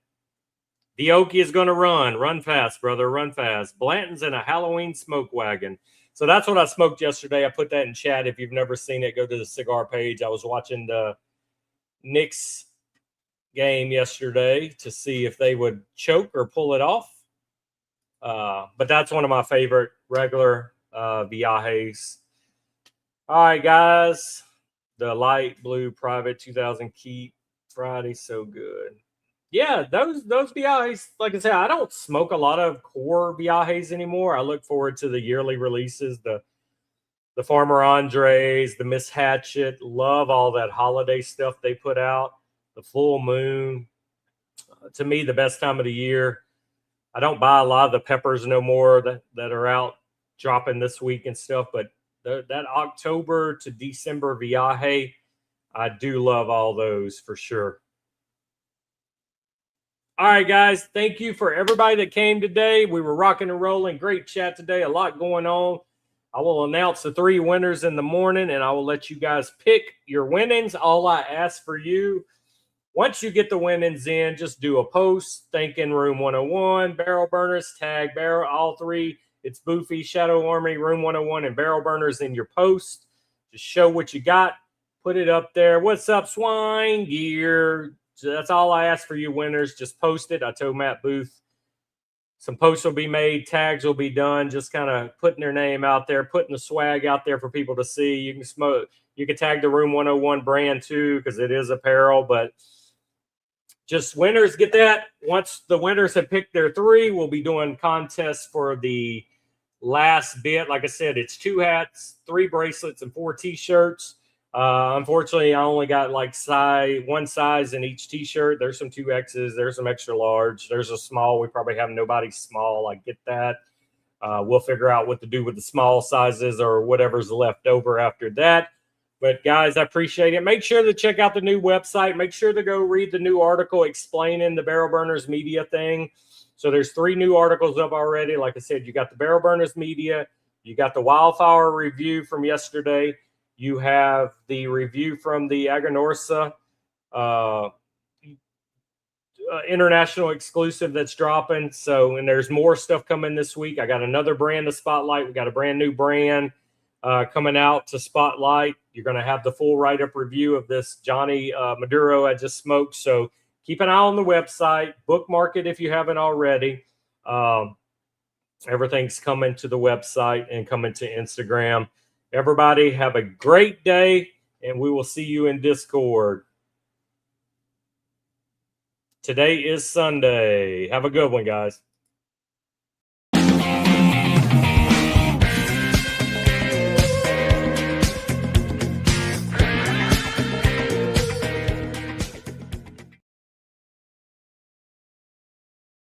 [SPEAKER 2] The Okie is going to run fast, brother, run fast. Blanton's in a Halloween smoke wagon. So that's what I smoked yesterday. I put that in chat. If you've never seen it, go to the cigar page. I was watching the Knicks game yesterday to see if they would choke or pull it off. But that's one of my favorite regular Viajes. All right, guys. The light blue private 2000 Keep Friday, so good. Yeah, those Viajes, like I said, I don't smoke a lot of core Viajes anymore. I look forward to the yearly releases, the Farmer Andres, the Miss Hatchet. Love all that holiday stuff they put out. The full moon. To me, the best time of the year. I don't buy a lot of the peppers no more that are out dropping this week and stuff, but that October to December Viaje, I do love all those for sure. All right, guys. Thank you for everybody that came today. We were rocking and rolling. Great chat today. A lot going on. I will announce the 3 winners in the morning, and I will let you guys pick your winnings. All I ask for you, once you get the winnings in, just do a post thanking Room 101, Barrel Burners, tag Barrel, all 3. It's Boofy, Shadow Army, Room 101, and Barrel Burners in your post. Just show what you got. Put it up there. What's up, Swine Gear? So that's all I ask for you winners. Just post it. I told Matt Booth some posts will be made, tags will be done, just kind of putting their name out there, putting the swag out there for people to see. You can smoke, you can tag the Room 101 brand too, because it is apparel, but just winners get that. Once the winners have picked their 3, we'll be doing contests for the last bit. Like I said, it's 2 hats, 3 bracelets, and 4 t-shirts. Unfortunately, I only got like one size in each t-shirt. There's some 2X's, there's some extra large, there's a small. We probably have nobody small. I get that. We'll figure out what to do with the small sizes or whatever's left over after that. But guys, I appreciate it. Make sure to check out the new website. Make sure to go read the new article explaining the Barrel Burners Media thing. So there's 3 new articles up already. Like I said, you got the Barrel Burners Media, you got the Wildfire review from yesterday, you have the review from the Aganorsa international exclusive that's dropping. So, and there's more stuff coming this week. I got another brand to spotlight. We got a brand new brand coming out to spotlight. You're going to have the full write-up review of this Johnny Maduro I just smoked. So keep an eye on the website. Bookmark it if you haven't already. Everything's coming to the website and coming to Instagram. Everybody have a great day, and we will see you in Discord. Today is Sunday. Have a good one, guys.